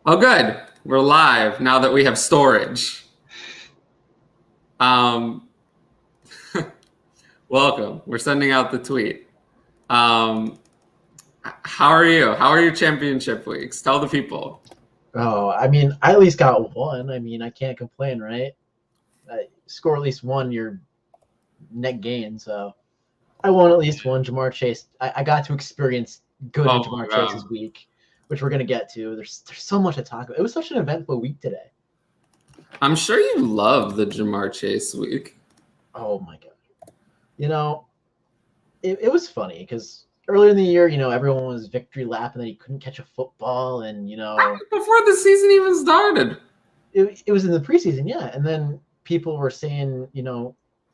Oh, good. We're live now that we have storage. Um, welcome. We're sending out the tweet. How are you? How are your championship weeks? Tell the people. Oh, I mean, I at least got one. I mean, I can't complain, right? Score at least one, your net gain. So I won at least one. Jamar Chase. I got to experience good in Oh Jamar my God. Chase's week, which we're gonna get to. There's so much to talk about. It was such an eventful week today. I'm sure you love the Jamar Chase week. Oh my god. You know, it was funny because earlier in the year, everyone was victory lap and then he couldn't catch a football, and Before the season even started. it was in the preseason, yeah. And then people were saying,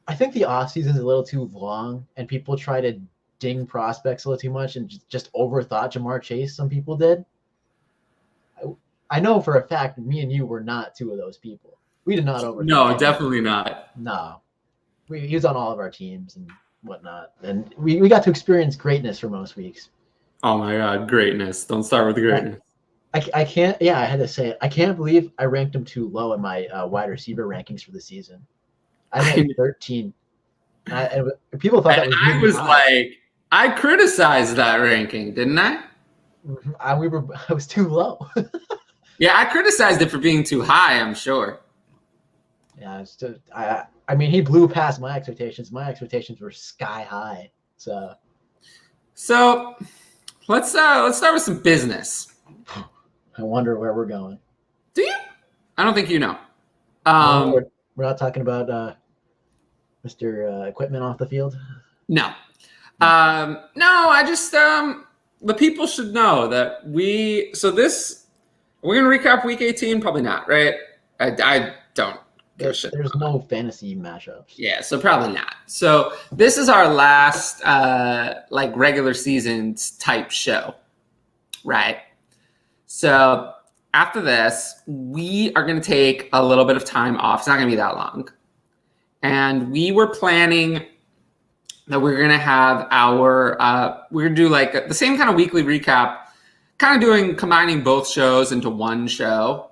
I think the off season is a little too long, and people try to ding prospects a little too much and just overthought Jamar Chase. Some people did. I know for a fact, me and you were not two of those people. We did not overthink. No, definitely not. No, he was on all of our teams and whatnot, and we got to experience greatness for most weeks. Oh my God, greatness. Don't start with the greatness. I can't. Yeah, I had to say it. I can't believe I ranked him too low in my wide receiver rankings for the season. I had 13. And people thought that was really I was high. like, I criticized that ranking, didn't I? I was too low. Yeah, I criticized it for being too high, I'm sure. Yeah, I mean, he blew past my expectations. My expectations were sky high. So let's start with some business. I wonder where we're going. Do you? I don't think you know. No, we're not talking about Mr. Equipment off the field. No. No, I just the people should know that we're gonna recap week 18, probably not, right? I don't give a shit. There's no fantasy matchups. Yeah, so probably not. So this is our last like regular season type show, right? So after this, we are going to take a little bit of time off. It's not going to be that long. And we were planning that we're going to have we're going to do like the same kind of weekly recap, kind of combining both shows into one show.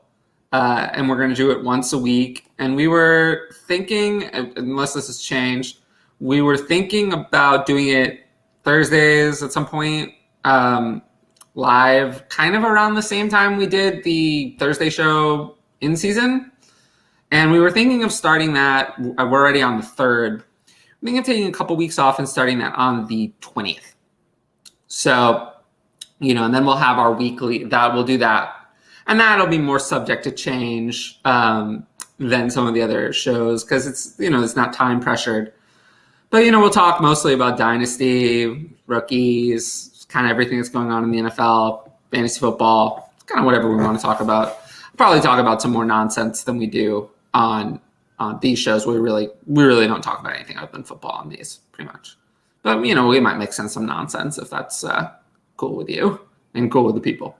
And we're going to do it once a week. And we were thinking, unless this has changed, we were thinking about doing it Thursdays at some point. Live kind of around the same time we did the Thursday show in season. And we were thinking of starting that. We're already on the 3rd. I'm thinking of taking a couple weeks off and starting that on the 20th. So, and then we'll have our weekly, we'll do that. And that'll be more subject to change than some of the other shows because it's not time pressured. But, we'll talk mostly about Dynasty, rookies, kind of everything that's going on in the NFL, fantasy football, kind of whatever we want to talk about. We'll probably talk about some more nonsense than we do on these shows. We really don't talk about anything other than football on these, pretty much. But, we might mix in some nonsense if that's cool with you and cool with the people.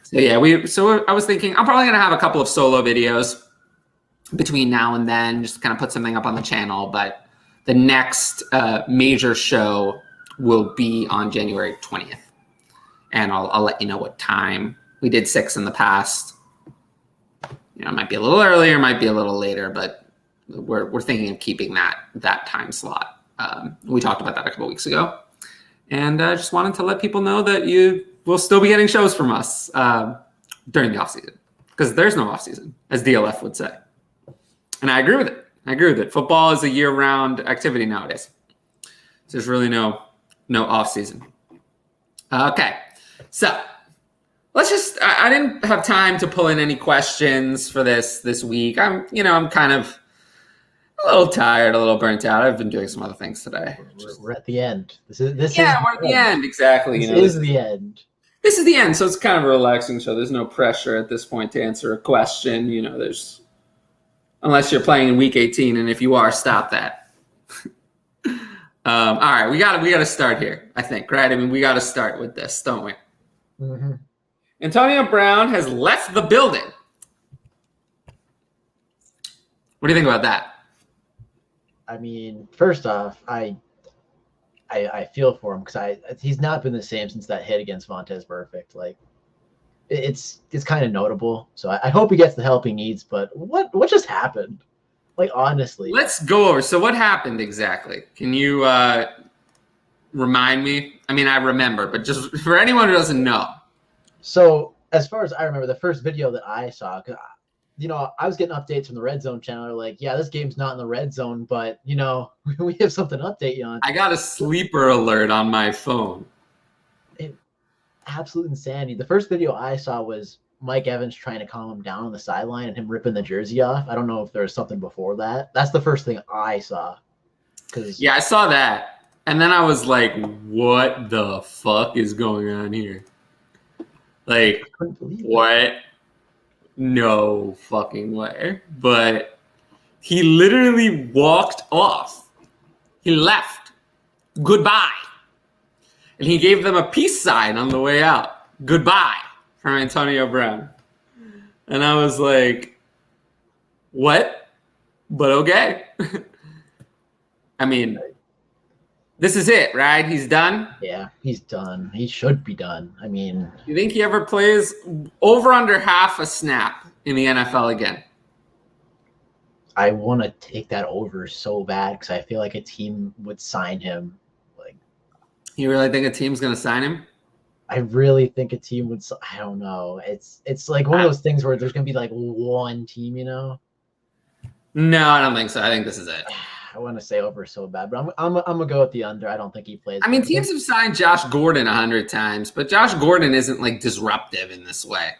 So, yeah, I was thinking I'm probably going to have a couple of solo videos between now and then, just to kind of put something up on the channel. But the next major show will be on January 20th. And I'll let you know what time. We did 6 in the past. It might be a little earlier, might be a little later, but we're thinking of keeping that time slot. We talked about that a couple weeks ago. And I just wanted to let people know that you will still be getting shows from us during the offseason. Because there's no offseason, as DLF would say. And I agree with it. Football is a year-round activity nowadays. So there's really no off season. Okay, so let's just. I didn't have time to pull in any questions for this week. I'm kind of a little tired, a little burnt out. I've been doing some other things today. We're at the end. We're at the end. Exactly. This is the end. This is the end, so it's kind of a relaxing show. There's no pressure at this point to answer a question. There's unless you're playing in week 18, and if you are, stop that. All right, we got to start here, I think, right? I mean, we got to start with this, don't we? Mm-hmm. Antonio Brown has left the building. What do you think about that? I mean, first off, I feel for him because he's not been the same since that hit against Vontaze Burfict. Like, it's kind of notable. So I hope he gets the help he needs. But what just happened? Like, honestly. Let's go over. So what happened exactly? Can you remind me? I mean, I remember, but just for anyone who doesn't know. So as far as I remember, the first video that I saw, I was getting updates from the Red Zone channel. They're like, yeah, this game's not in the red zone, but we have something to update you on. I got a sleeper alert on my phone. Absolute insanity. The first video I saw was Mike Evans trying to calm him down on the sideline and him ripping the jersey off. I don't know if there was something before that. That's the first thing I saw. Yeah, I saw that. And then I was like, what the fuck is going on here? Like, what? No fucking way. But he literally walked off. He left. Goodbye. And he gave them a peace sign on the way out. Goodbye from Antonio Brown. And I was like, what? But okay. I mean, this is it, right? He's done? Yeah, he's done. He should be done. I mean, you think he ever plays over under half a snap in the NFL again? I want to take that over so bad because I feel like a team would sign him. Like, you really think a team's going to sign him? I really think a team would. I don't know. It's like one of those things where there's going to be like one team, No, I don't think so. I think this is it. I want to say over so bad, but I'm gonna go with the under. I don't think he plays. I mean, teams have signed Josh Gordon 100 times, but Josh Gordon isn't like disruptive in this way.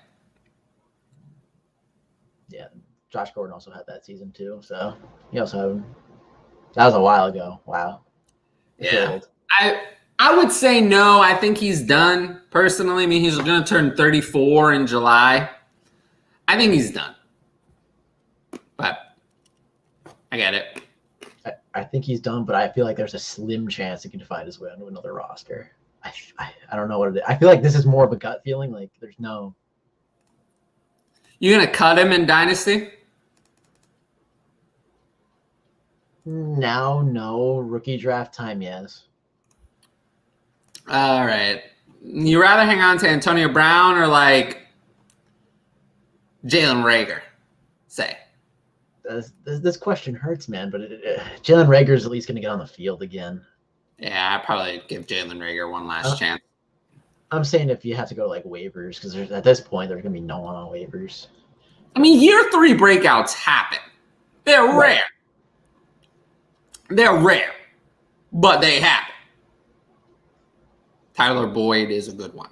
Yeah, Josh Gordon also had that season too. So he also that was a while ago. Wow. Yeah, I would say no. I think he's done personally. I mean, he's going to turn 34 in July. I think he's done, but I get it. I think he's done, but I feel like there's a slim chance he can find his way onto another roster. I don't know what it is. I feel like this is more of a gut feeling. Like there's no. You gonna cut him in Dynasty? Now, no. Rookie draft time, yes. All right. You rather hang on to Antonio Brown or like Jalen Reagor? Say. This question hurts, man, but Jalen Reagor's at least going to get on the field again. Yeah, I'd probably give Jalen Reagor one last chance. I'm saying if you have to go to like waivers, because at this point there's going to be no one on waivers. I mean, year 3 breakouts happen. They're rare. They're rare, but they happen. Tyler Boyd is a good one.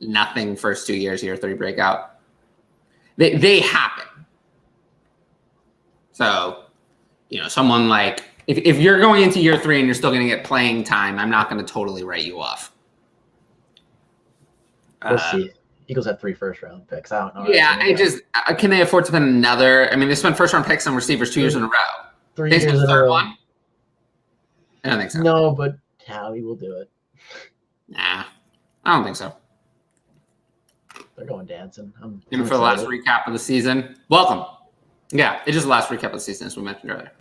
Nothing first 2 years, year 3 breakout. They happen. So, someone like, if you're going into year 3 and you're still going to get playing time, I'm not going to totally write you off. We'll see. Eagles have 3 first-round picks. I don't know. Yeah, can they afford to spend another? I mean, they spent first-round picks on receivers 2 years in a row. 3 years in a third row. one? I don't think so. No, but Howie will do it. Nah, I don't think so. They're going dancing. Even for the last recap of the season. Welcome. Yeah, it is the last recap of the season, as we mentioned earlier.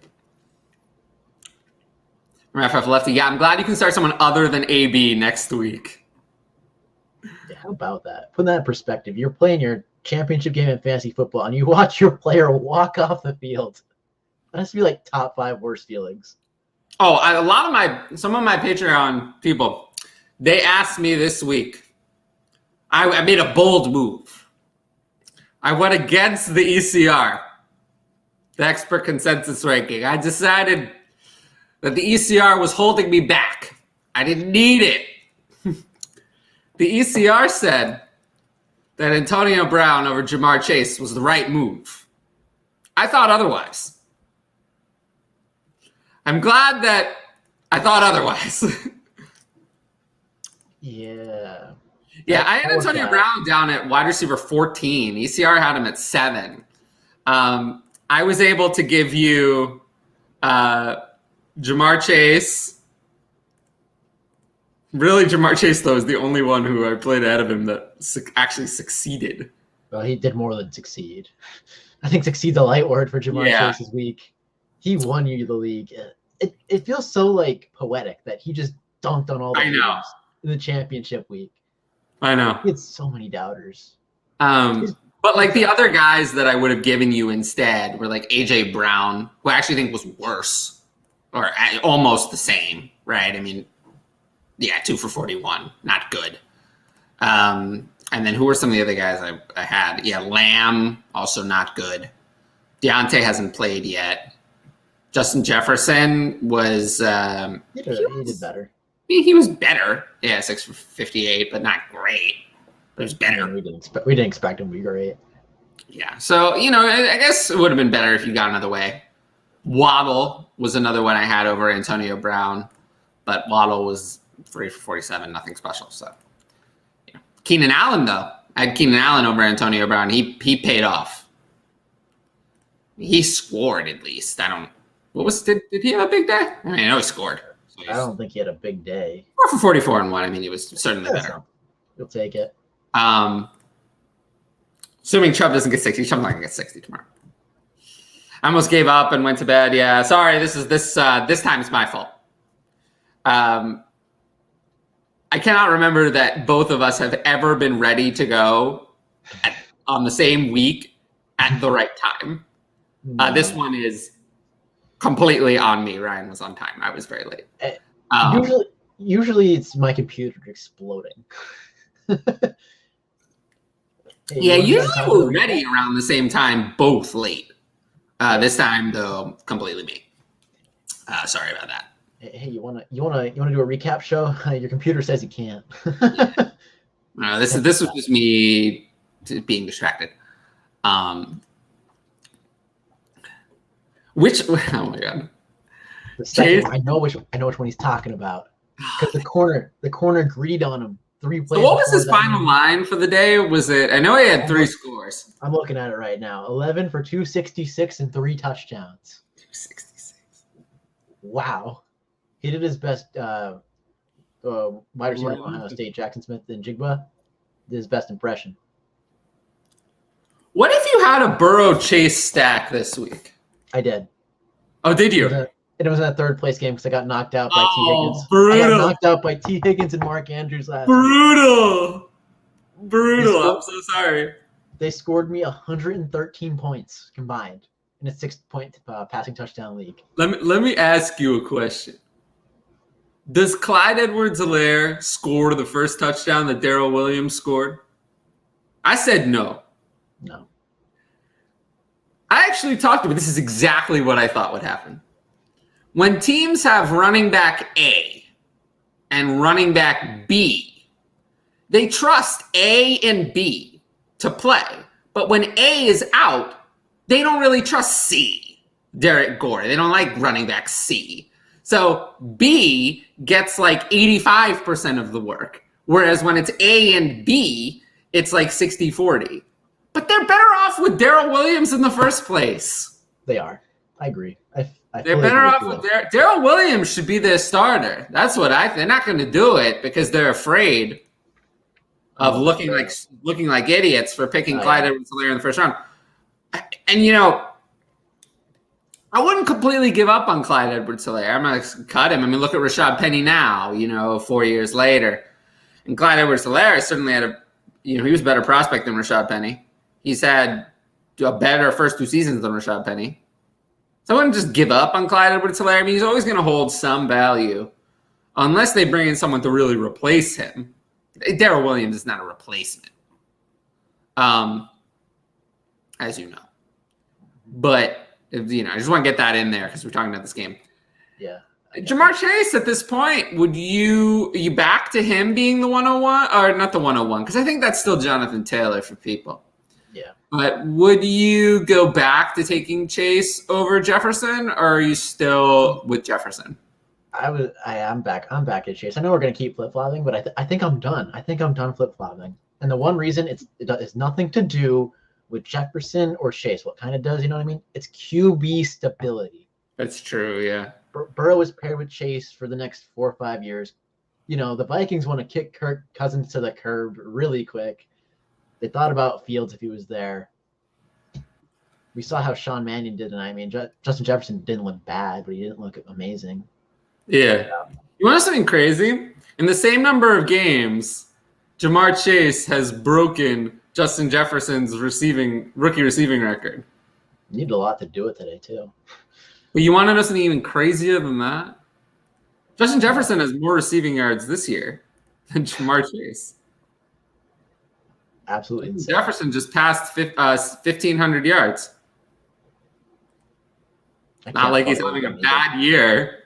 From FF Lefty, yeah, I'm glad you can start someone other than AB next week. Yeah, how about that? Put that in perspective. You're playing your championship game in fantasy football, and you watch your player walk off the field. That has to be like top 5 worst feelings. Oh, some of my Patreon people, they asked me this week. I made a bold move. I went against the ECR, the expert consensus ranking. I decided that the ECR was holding me back. I didn't need it. The ECR said that Antonio Brown over Jamar Chase was the right move. I thought otherwise. I'm glad that I thought otherwise. Yeah. Yeah, I had Antonio Brown down at wide receiver 14. ECR had him at 7. I was able to give you Jamar Chase. Really, Jamar Chase, though, is the only one who I played ahead of him that actually succeeded. Well, he did more than succeed. I think succeed's a light word for Jamar Chase this week. He won you the league. It feels so like poetic that he just dunked on all the games in the championship week. I know. He had so many doubters. But like the other guys that I would have given you instead were like AJ Brown, who I actually think was worse or almost the same, right? I mean, yeah, 2 for 41, not good. And then who were some of the other guys I had? Yeah, Lamb, also not good. Deontay hasn't played yet. Justin Jefferson was he did better. He was better. Yeah, 6 for 58, but not great. But it was better. We didn't expect him to be great. Yeah, so I guess it would have been better if you got another way. Waddle was another one I had over Antonio Brown, but Waddle was 3 for 47, nothing special. So, Keenan Allen though, I had Keenan Allen over Antonio Brown. He paid off. He scored at least. Did he have a big day? I mean, I know he scored. So I don't think he had a big day. 4 for 44 and 1. I mean, he was certainly better. You'll take it. Assuming Chubb doesn't get 60, Chubb's not gonna get 60 tomorrow. I almost gave up and went to bed. Yeah, sorry. This time it's my fault. I cannot remember that both of us have ever been ready to go on the same week at the right time. This one is completely on me. Ryan was on time. I was very late. Usually it's my computer exploding. Yeah, usually we're ready around the same time, both late. This time, though, completely me. Sorry about that. Hey, you wanna do a recap show? Your computer says you can't. No, this was just me being distracted. Oh my god. I know which one he's talking about. Because the corner agreed on him 3 plays. So what was his final line for the day? Was it? I know he had 3 scores. I'm looking at it right now. 11 for 266 and 3 touchdowns. 266. Wow. He did his best. Wide receiver from Ohio State, Jackson Smith and Jigba, did his best impression. What if you had a Burrow Chase stack this week? I did. Oh, did you? It was in a 3rd place game because I got knocked out by T. Higgins. Brutal. I got knocked out by T. Higgins and Mark Andrews last week. Brutal. I'm so sorry. They scored me 113 points combined in a 6-point passing touchdown league. Let me ask you a question. Does Clyde Edwards-Helaire score the first touchdown that Darrell Williams scored? I said no. No. I actually talked about this. Is exactly what I thought would happen. When teams have running back A and running back B, they trust A and B to play. But when A is out, they don't really trust C, Derek Gore. They don't like running back C. So B gets like 85% of the work. Whereas when it's A and B, it's like 60-40. But they're better off with Darrell Williams in the first place. They are. I agree. They're better off with Darrell Williams should be their starter. That's what they're not going to do it because they're afraid of looking like idiots for picking Clyde Edwards-Helaire in the first round. And I wouldn't completely give up on Clyde Edwards-Helaire. I'm going to cut him. I mean, look at Rashad Penny now, 4 years later. And Clyde Edwards-Helaire certainly had he was a better prospect than Rashad Penny. He's had a better first 2 seasons than Rashad Penny. So I wouldn't just give up on Clyde Edwards-Helaire. I mean, he's always going to hold some value unless they bring in someone to really replace him. Darrell Williams is not a replacement, as you know. But, I just want to get that in there because we're talking about this game. Yeah. Jamar Chase, at this point, are you back to him being the 101? Or not the 101, because I think that's still Jonathan Taylor for people. Yeah. But would you go back to taking Chase over Jefferson, or are you still with Jefferson? I am back. I'm back at Chase. I know we're going to keep flip-flopping, but I think I'm done. I think I'm done flip-flopping. And the one reason it has nothing to do with Jefferson or Chase. What kind of does, you know what I mean? It's QB stability. That's true, yeah. Burrow is paired with Chase for the next 4 or 5 years. The Vikings want to kick Kirk Cousins to the curb really quick. They thought about Fields if he was there. We saw how Sean Mannion did tonight. I mean, Justin Jefferson didn't look bad, but he didn't look amazing. Yeah. You want something crazy? In the same number of games, Jamar Chase has broken Justin Jefferson's rookie receiving record. You need a lot to do it today, too. But you want to know something even crazier than that? Justin Jefferson has more receiving yards this year than Jamar Chase. Absolutely insane. Jefferson just passed 1,500 yards. Not like he's having a bad year.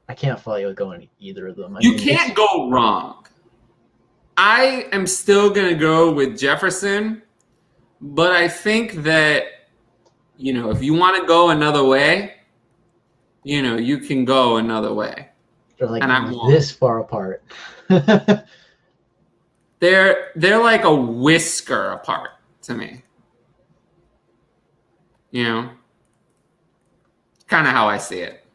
I can't follow you with going either of them. You can't go wrong. I am still going to go with Jefferson, but I think that, if you want to go another way, you can go another way. They're like this far apart. They're like a whisker apart to me. Kind of how I see it.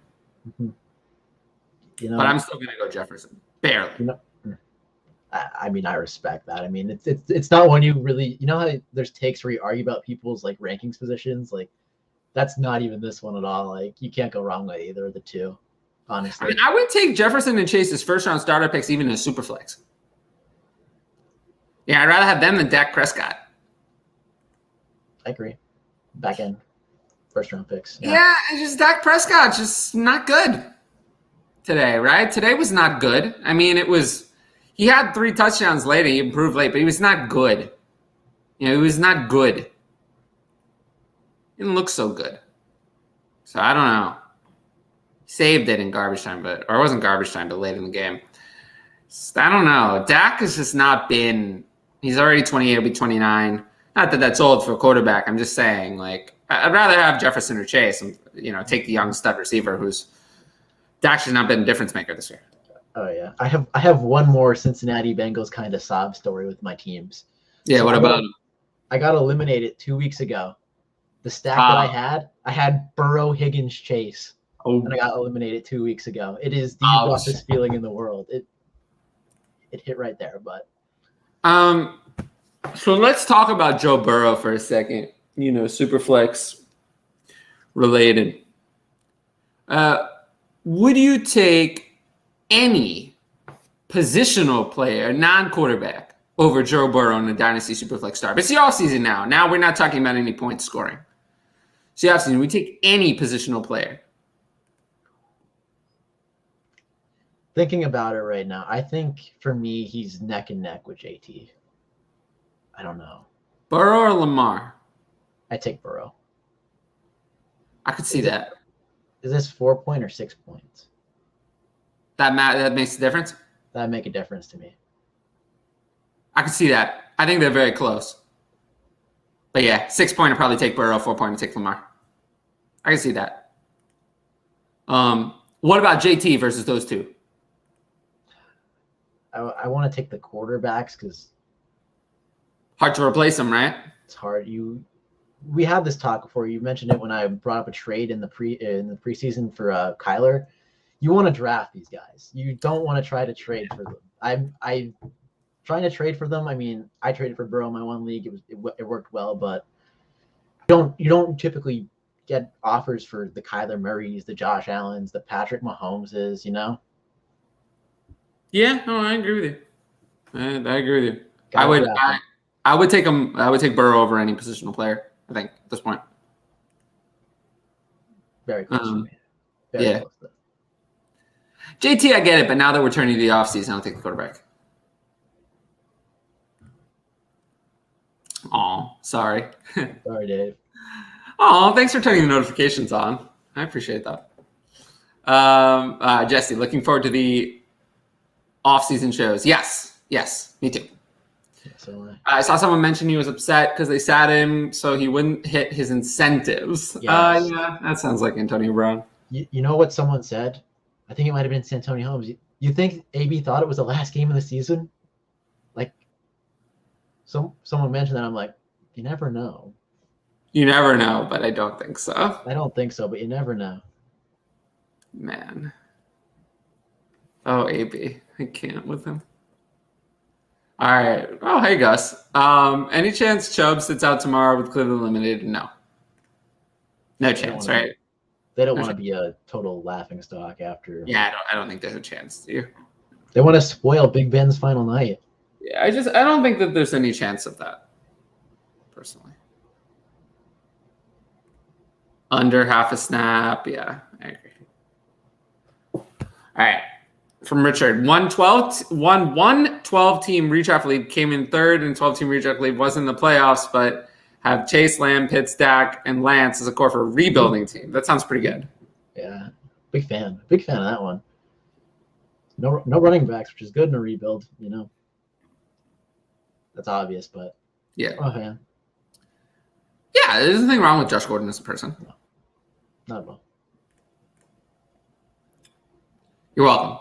Mm-hmm. But I'm still going to go Jefferson. Barely. I mean, I respect that. I mean, it's not one you really, how there's takes where you argue about people's like rankings positions. Like, that's not even this one at all. Like, you can't go wrong with either of the two, honestly. I mean, I would take Jefferson and Chase as first round starter picks, even in a super flex. Yeah, I'd rather have them than Dak Prescott. I agree. Back end, first round picks. Yeah, it's just Dak Prescott, just not good today, right? Today was not good. I mean, he had 3 touchdowns late. He improved late, but he was not good. He was not good. He didn't look so good. So I don't know. Saved it in garbage time, or it wasn't garbage time, but late in the game. I don't know. Dak has just not been. He's already 28. He'll be 29. Not that that's old for a quarterback. I'm just saying, like, I'd rather have Jefferson or Chase, and take the young stud receiver who's Dak's just not been a difference maker this year. Oh yeah, I have one more Cincinnati Bengals kind of sob story with my teams. Yeah, so what about? I got eliminated 2 weeks ago. The stack that I had Burrow, Higgins, Chase, and I got eliminated 2 weeks ago. It is the roughest feeling in the world. It hit right there, but. So let's talk about Joe Burrow for a second. Superflex related. Would you take any positional player, non-quarterback, over Joe Burrow in a Dynasty Superflex start? It's the offseason now. Now we're not talking about any point scoring. It's the offseason. We take any positional player. Thinking about it right now, I think for me, he's neck and neck with JT. I don't know. Burrow or Lamar? I take Burrow. I could see that. Is this 4 point or 6 points? That makes a difference? That'd make a difference to me. I could see that. I think they're very close. But yeah, 6 point would probably take Burrow, 4 point would take Lamar. I can see that. What about JT versus those two? I want to take the quarterbacks because hard to replace them, right? It's hard. We had this talk before. You mentioned it when I brought up a trade in the preseason for Kyler. You want to draft these guys. You don't want to try to trade for them. I'm trying to trade for them. I mean, I traded for Burrow in my one league. It worked well, but you don't typically get offers for the Kyler Murrays, the Josh Allens, the Patrick Mahomeses. Yeah, no, I agree with you. I agree with you. I would take him. I would take Burrow over any positional player. I think at this point. Very close. Very close. JT, I get it, but now that we're turning to the offseason, I don't think the quarterback. Oh, sorry. Sorry, Dave. Oh, thanks for turning the notifications on. I appreciate that. Jesse, looking forward to the off-season shows. Yes, me too. So, I saw someone mention he was upset because they sat him so he wouldn't hit his incentives. Yes. Yeah, that sounds like Antonio Brown. You know what someone said? I think it might have been Santonio Holmes. You think AB thought it was the last game of the season? Like, someone mentioned that. I'm like, you never know. You never know, but I don't think so. I don't think so, but you never know. Man. Oh, AB. I can't with him. All right. Oh, hey, Gus. Any chance Chubb sits out tomorrow with Cleveland eliminated? No. No chance, right? They don't want to be a total laughingstock after. Yeah, I don't think there's a chance, do you? They want to spoil Big Ben's final night. Yeah, I don't think that there's any chance of that, personally. Under half a snap, yeah, I agree. All right. From Richard, 112 team redraft league, came in third in 12 team redraft league, wasn't in the playoffs, but have Chase, Lamb, Pitts, Dak, and Lance as a core for a rebuilding team. That sounds pretty good. Yeah, big fan of that one. No running backs, which is good in a rebuild. That's obvious, but yeah, okay. Yeah, there's nothing wrong with Josh Gordon as a person. No, not at all. You're welcome.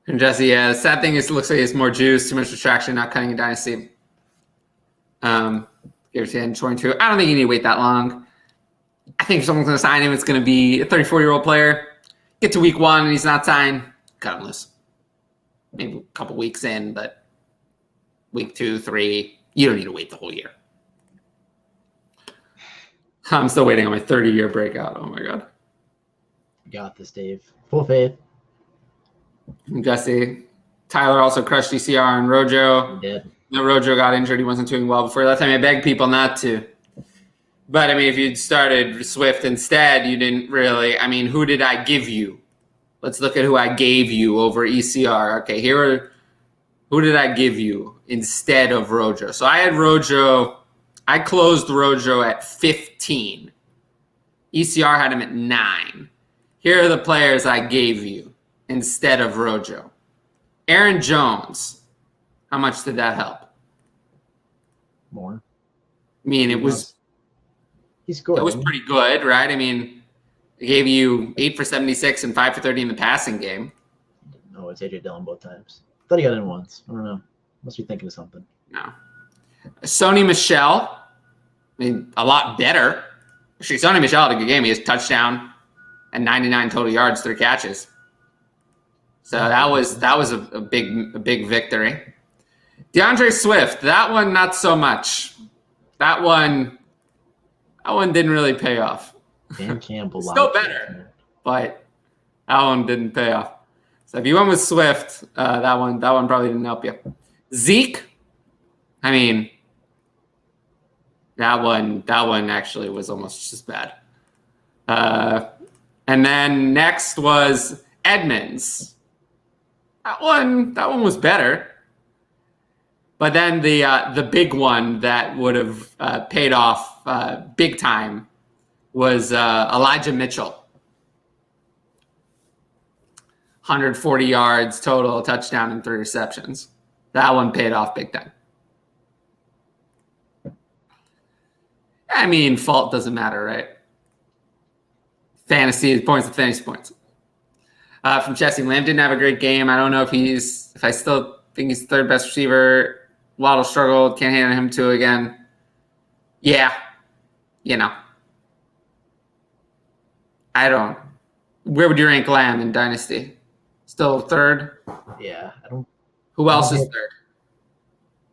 And Jesse, yeah, the sad thing is it looks like it's more juice, too much distraction, not cutting a dynasty. Give it to 22. I don't think you need to wait that long. I think if someone's going to sign him, it's going to be a 34-year-old player. Get to week 1 and he's not signed, cut him loose. Maybe a couple weeks in, but week 2, 3, you don't need to wait the whole year. I'm still waiting on my 30-year breakout. Oh, my God. You got this, Dave. Full faith. Jesse. Tyler also crushed ECR and Rojo. He did. No, Rojo got injured. He wasn't doing well before that time. I begged people not to. But, I mean, if you'd started Swift instead, you didn't really. I mean, who did I give you? Let's look at who I gave you over ECR. Okay, who did I give you instead of Rojo? So I had Rojo. I closed Rojo at 15. ECR had him at 9. Here are the players I gave you instead of Rojo. Aaron Jones. How much did that help? More. I mean, it was. He scored. It was pretty good, right? I mean, they gave you 8 for 76 and 5 for 30 in the passing game. No, it's AJ Dillon both times. Thought he got in once. I don't know. Must be thinking of something. No. Sony Michel. I mean, a lot better. Actually, Sony Michel had a good game. He has touchdown and 99 total yards, 3 catches. So that was a big victory. DeAndre Swift, that one not so much. That one didn't really pay off. Dan Campbell. Still better, but that one didn't pay off. So if you went with Swift, that one probably didn't help you. Zeke, I mean, that one actually was almost just bad. And then next was Edmonds. That one was better. But then the big one that would have paid off big time was Elijah Mitchell. 140 yards total, touchdown, and 3 receptions. That one paid off big time. I mean, fault doesn't matter, right? Fantasy points to fantasy points. From Jesse, Lamb didn't have a great game. I don't know if I still think he's the 3rd best receiver. Waddle struggled. Can't hand him to again. Yeah. I don't. Where would you rank Lamb in Dynasty? Still 3rd? Yeah, I don't. Who else is 3rd?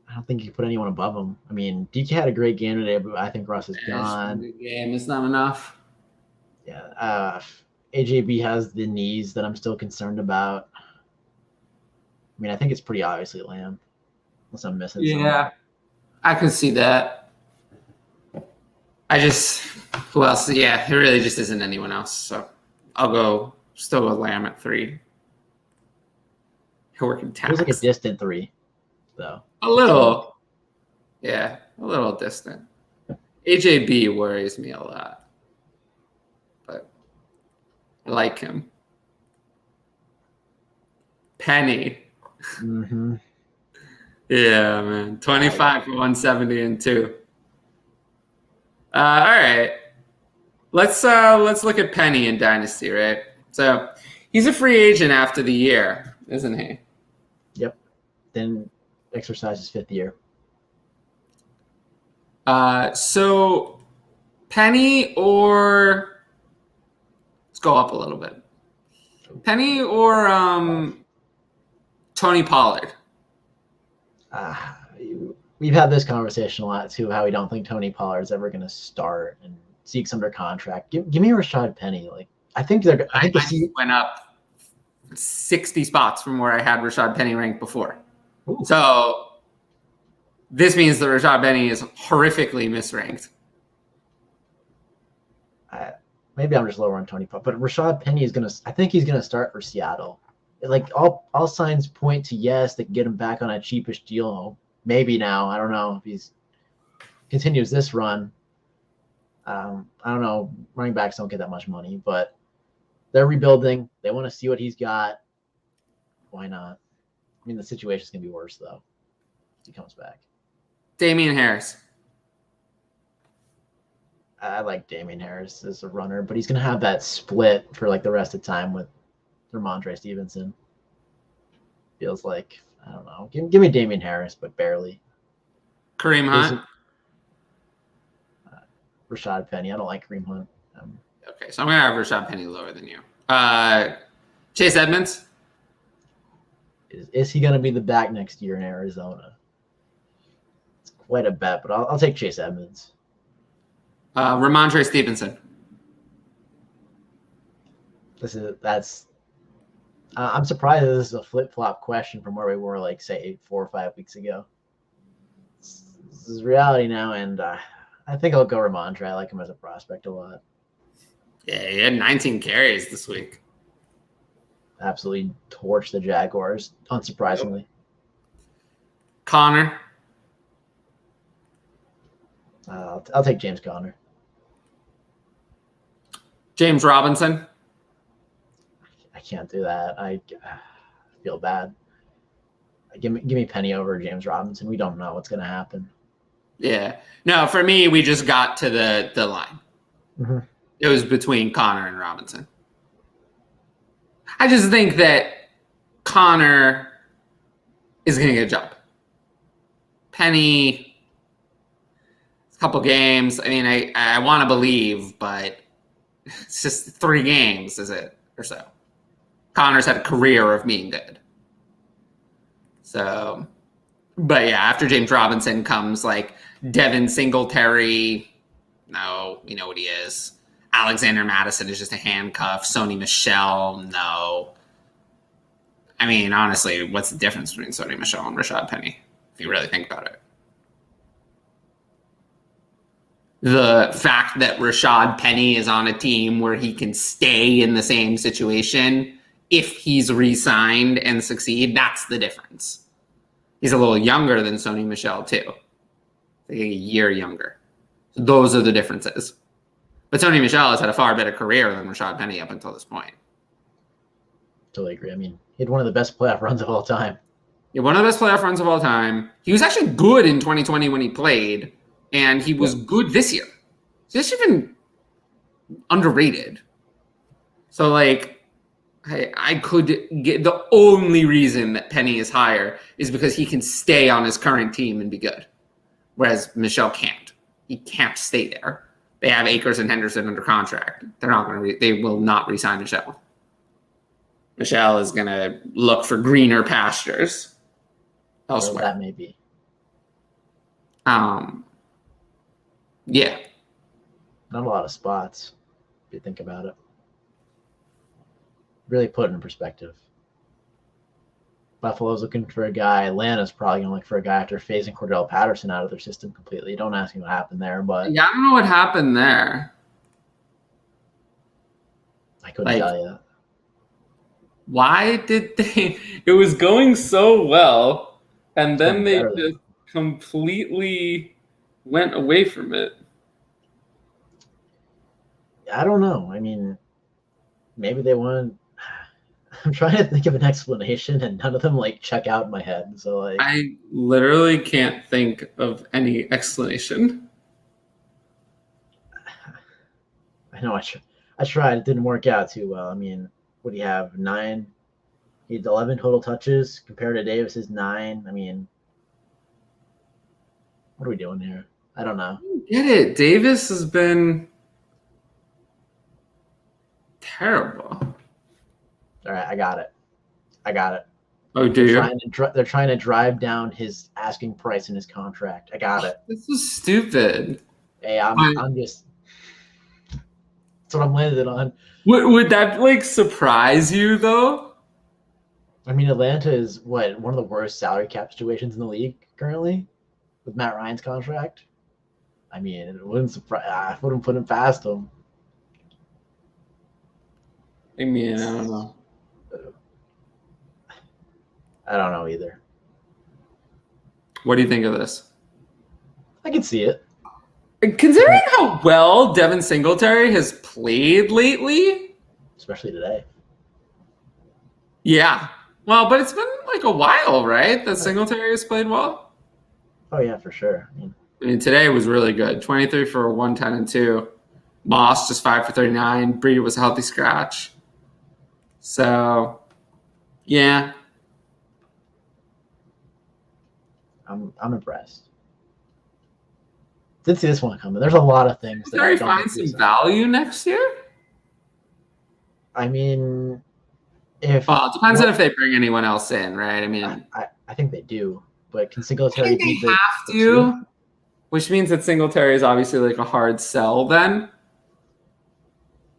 I don't think you can put anyone above him. I mean, DK had a great game today, but I think Russ is gone. Good game. It's not enough. Yeah. AJB has the knees that I'm still concerned about. I mean, I think it's pretty obviously Lamb. Unless I'm missing something. Yeah, I could see that. Who else? Yeah, it really just isn't anyone else. So I'll still go Lamb at 3. He'll work in tax. It was like a distant 3, though. A little. Yeah, a little distant. AJB worries me a lot. But I like him. Penny. Mm-hmm. Yeah, man. 25 for 170 and 2. All right. Let's look at Penny in Dynasty, right? So he's a free agent after the year, isn't he? Yep. Then exercise his 5th year. So Penny or let's go up a little bit. Penny or Tony Pollard. We've had this conversation a lot too. How we don't think Tony Pollard's ever going to start and Zeke's under contract. Give me Rashad Penny. Like I think I went up 60 spots from where I had Rashad Penny ranked before. Ooh. So this means that Rashad Penny is horrifically misranked. Maybe I'm just lower on Tony Pollard, but Rashad Penny I think he's gonna start for Seattle. Like all signs point to yes, they can get him back on a cheapish deal. Maybe now. I don't know if he's continues this run. I don't know. Running backs don't get that much money, but they're rebuilding. They want to see what he's got. Why not? I mean, the situation's gonna be worse though. If he comes back. Damian Harris. I like Damian Harris as a runner, but he's gonna have that split for like the rest of the time with Ramondre Stevenson. Feels like, I don't know. Give me Damian Harris, but barely. Kareem Hunt. Rashad Penny. I don't like Kareem Hunt. Okay, so I'm gonna have Rashad Penny lower than you. Chase Edmonds. Is he gonna be the back next year in Arizona? It's quite a bet, but I'll take Chase Edmonds. Ramondre Stevenson. I'm surprised this is a flip-flop question from where we were, like, say, 4 or 5 weeks ago. This is reality now, and I think I'll go Ramondre. I like him as a prospect a lot. Yeah, he had 19 carries this week. Absolutely torched the Jaguars, unsurprisingly. Connor. I'll take James Conner. James Robinson. I can't do that. I feel bad. Give me Penny over James Robinson. We don't know what's going to happen. Yeah. No, for me, we just got to the line. Mm-hmm. It was between Connor and Robinson. I just think that Connor is going to get a jump. Penny, a couple games. I mean, I want to believe, but it's just 3 games, is it, or so? Connor's had a career of being good. So, but yeah, after James Robinson comes like Devin Singletary. No, you know what he is. Alexander Madison is just a handcuff. Sony Michel, no. I mean, honestly, what's the difference between Sony Michel and Rashad Penny, if you really think about it? The fact that Rashad Penny is on a team where he can stay in the same situation if he's re-signed and succeed, that's the difference. He's a little younger than Sony Michel, too. Like a year younger. So those are the differences. But Sony Michel has had a far better career than Rashad Penny up until this point. Totally agree. I mean, he had one of the best playoff runs of all time. Yeah, one of the best playoff runs of all time. He was actually good in 2020 when he played, and he was good this year. So he's even underrated. So, like, I could get the only reason that Penny is higher is because he can stay on his current team and be good, whereas Michel can't. He can't stay there. They have Akers and Henderson under contract. They're not going to. They will not re-sign Michel. Michel is going to look for greener pastures elsewhere. That may be. Yeah. Not a lot of spots, if you think about it. Really put it in perspective. Buffalo's looking for a guy. Atlanta's probably going to look for a guy after phasing Cordell Patterson out of their system completely. Don't ask me what happened there, but yeah, I don't know what happened there. I couldn't tell you. Why did they? It was going so well, and then they just completely went away from it. I don't know. I mean, maybe they wanted. I'm trying to think of an explanation, and none of them like check out in my head. So like, I literally can't think of any explanation. I know I tried. It didn't work out too well. I mean, what do you have? 9. He had 11 total touches compared to Davis's 9. I mean, what are we doing here? I don't know. Get it? Davis has been terrible. All right, I got it. Oh, do you? They're trying to drive down his asking price in his contract. I got it. This is stupid. Hey, I'm just. That's what I'm landed on. Would that like surprise you though? I mean, Atlanta is one of the worst salary cap situations in the league currently with Matt Ryan's contract. I mean, it wouldn't surprise. I wouldn't put him past them. I mean, I don't know. I don't know either. What do you think of this? I can see it. Considering how well Devin Singletary has played lately, especially today. Yeah. Well, but it's been like a while, right? That Singletary has played well. Oh yeah, for sure. I mean, today was really good. 23 for 110 and 2. Moss just 5 for 39. Breida was a healthy scratch. So, yeah. I'm impressed. Didn't see this one coming. There's a lot of things that I find some value next year. I mean, it depends on if they bring anyone else in, right? I mean, I think they do, but can Singletary be the have to? Which means that Singletary is obviously like a hard sell then.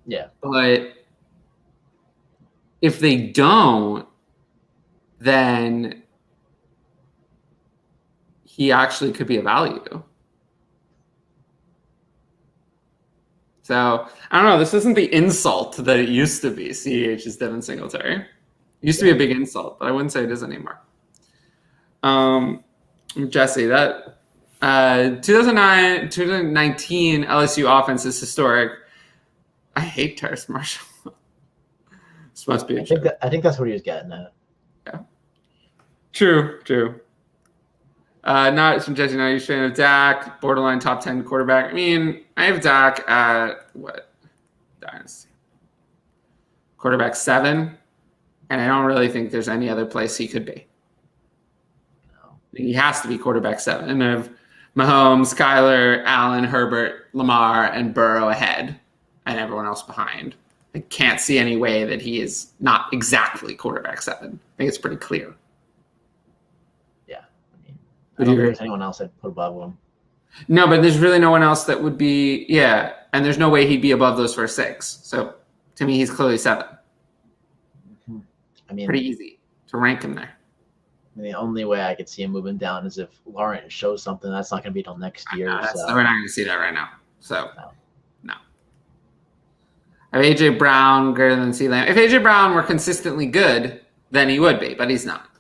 Yeah, but if they don't, then he actually could be a value. So, I don't know. This isn't the insult that it used to be. CEH is Devin Singletary. It used to be a big insult, but I wouldn't say it is anymore. Jesse, that 2019 LSU offense is historic. I hate Terrace Marshall. This must be a joke. I think that's what he was getting at. Yeah. True. Not from Jesse. Now you're saying of Dak, borderline top 10 quarterback. I mean, I have Dak at what? Dynasty. Quarterback 7, and I don't really think there's any other place he could be. No. He has to be quarterback 7. And I have Mahomes, Kyler, Allen, Herbert, Lamar, and Burrow ahead, and everyone else behind. I can't see any way that he is not exactly quarterback 7. I think it's pretty clear. I don't think there's anyone else I'd put above him. No, but there's really no one else that would be, and there's no way he'd be above those first 6. So, to me, he's clearly 7. Mm-hmm. I mean, pretty easy to rank him there. I mean, the only way I could see him moving down is if Lawrence shows something. That's not going to be till next year. We're not going to see that right now. So, no. I have A.J. Brown greater than C. Lamb. If A.J. Brown were consistently good, then he would be, but he's not.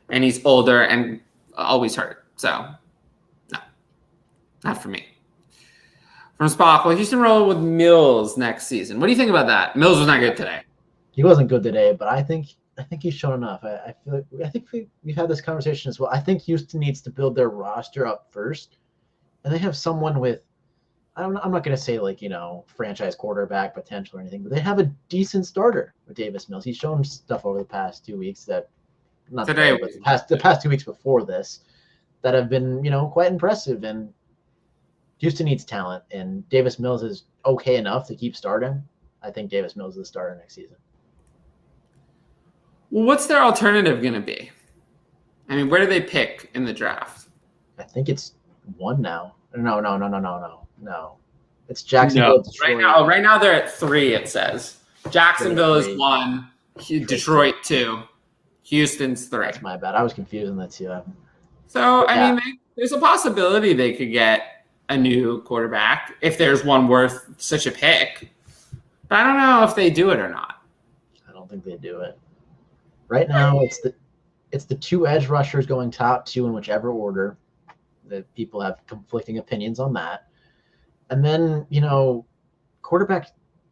And he's older and always hurt. So, no, not for me. From Spock, will Houston roll with Mills next season? What do you think about that? Mills was not good today. He wasn't good today, but I think he's shown enough. I feel like I think we've had this conversation as well. I think Houston needs to build their roster up first, and they have someone with. I'm not going to say franchise quarterback potential or anything, but they have a decent starter with Davis Mills. He's shown stuff over the past 2 weeks that not today, but the past 2 weeks before this. That have been, quite impressive. And Houston needs talent, and Davis Mills is okay enough to keep starting. I think Davis Mills is the starter next season. Well, what's their alternative going to be? I mean, where do they pick in the draft? I think it's 1 now. No. It's Jacksonville. No. Right now they're at 3, it says. Jacksonville is 1, Detroit 2, Houston's 3. That's my bad. I was confusing the 2. So, I mean, there's a possibility they could get a new quarterback if there's one worth such a pick. But I don't know if they do it or not. I don't think they do it. Right now, it's the 2 edge rushers going top 2 in whichever order. That people have conflicting opinions on that. And then, quarterback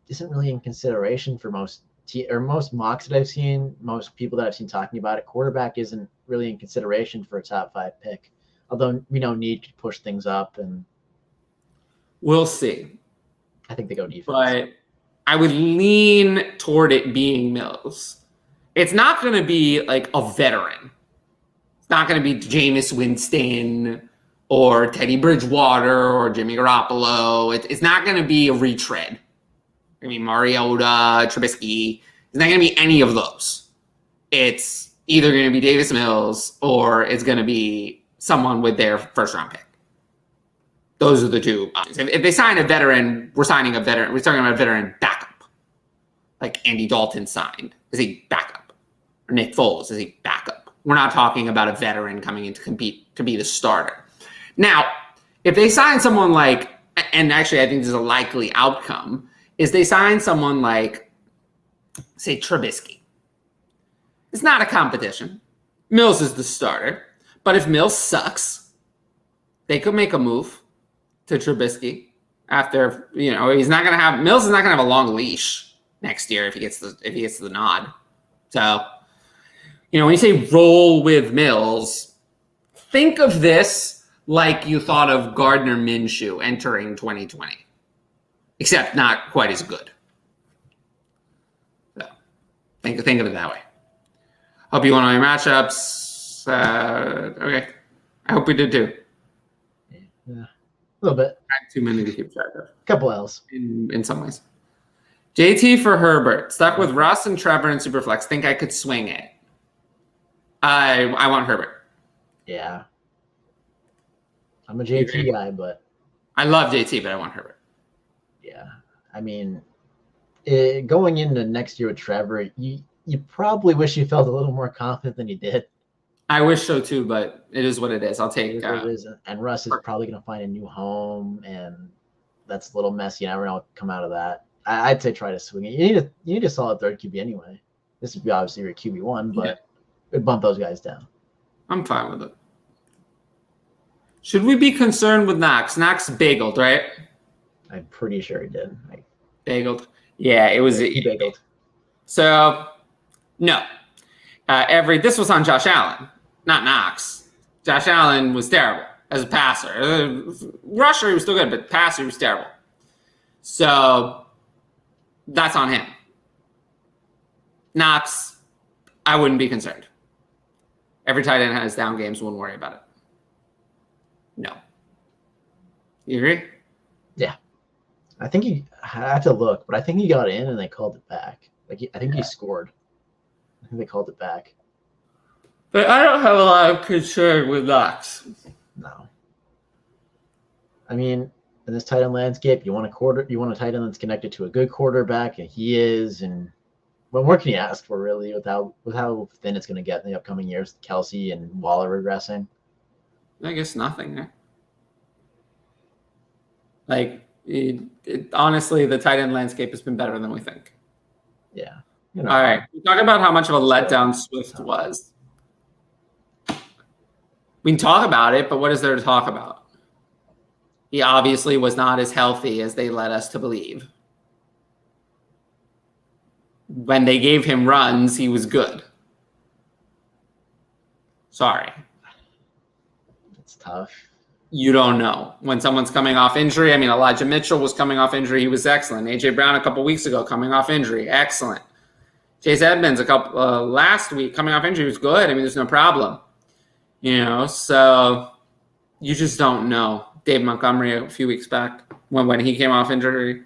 isn't really in consideration for most mocks that I've seen, most people that I've seen talking about it. Quarterback isn't really in consideration for a top 5 pick, although we need to push things up, and we'll see. I think they go defense, but I would lean toward it being Mills. It's not going to be like a veteran. It's not going to be Jameis Winston or Teddy Bridgewater or Jimmy Garoppolo. It's not going to be a retread. I mean, Mariota, Trubisky. It's not going to be any of those. It's either going to be Davis Mills or it's going to be someone with their first-round pick. Those are the 2 options. If they sign a veteran, we're signing a veteran. We're talking about a veteran backup, like Andy Dalton signed as a backup. or Nick Foles as a backup. We're not talking about a veteran coming in to compete to be the starter. Now, if they sign someone like, and actually I think this is a likely outcome, is they sign someone like, say, Trubisky. It's not a competition. Mills is the starter. But if Mills sucks, they could make a move to Trubisky after, Mills is not going to have a long leash next year if he gets the nod. So, when you say roll with Mills, think of this like you thought of Gardner Minshew entering 2020, except not quite as good. So, think of it that way. Hope you won all your matchups. Okay. I hope we did too. Yeah. A little bit. Not too many to keep track of. Couple L's. In some ways. JT for Herbert. Stuck with Russ and Trevor in Superflex. Think I could swing it. I want Herbert. Yeah. I'm a JT guy, but I love JT, but I want Herbert. Yeah. I mean, going into next year with Trevor, you probably wish you felt a little more confident than you did. I wish so too, but it is what it is. I'll take it. And Russ is probably going to find a new home, and that's a little messy. You never know what will come out of that. I'd say try to swing it. You need a solid third QB anyway. This would be obviously your QB1, but it'd bump those guys down. I'm fine with it. Should we be concerned with Knox? Knox bageled, right? I'm pretty sure he did. Bageled. Yeah, it was. He bageled. So, no. This was on Josh Allen, not Knox. Josh Allen was terrible as a passer. Rusher, he was still good, but passer, he was terrible. So, that's on him. Knox, I wouldn't be concerned. Every tight end has down games, wouldn't worry about it. No. You agree? Yeah. I have to look, but I think he got in and they called it back. I think he scored. I think they called it back. But I don't have a lot of concern with Knox. No. I mean, in this tight end landscape, you want a tight end that's connected to a good quarterback, and he is. And what more can you ask for, really, with how thin it's going to get in the upcoming years? Kelsey and Waller regressing. I guess nothing. Honestly, the tight end landscape has been better than we think. Yeah. All right. We talk about how much of a letdown Swift was. We can talk about it, but what is there to talk about? He obviously was not as healthy as they led us to believe. When they gave him runs, he was good. Sorry. It's tough. You don't know. When someone's coming off injury, Elijah Mitchell was coming off injury. He was excellent. A.J. Brown a couple weeks ago coming off injury. Excellent. Chase Edmonds last week coming off injury was good. There's no problem. So you just don't know. Dave Montgomery a few weeks back when he came off injury.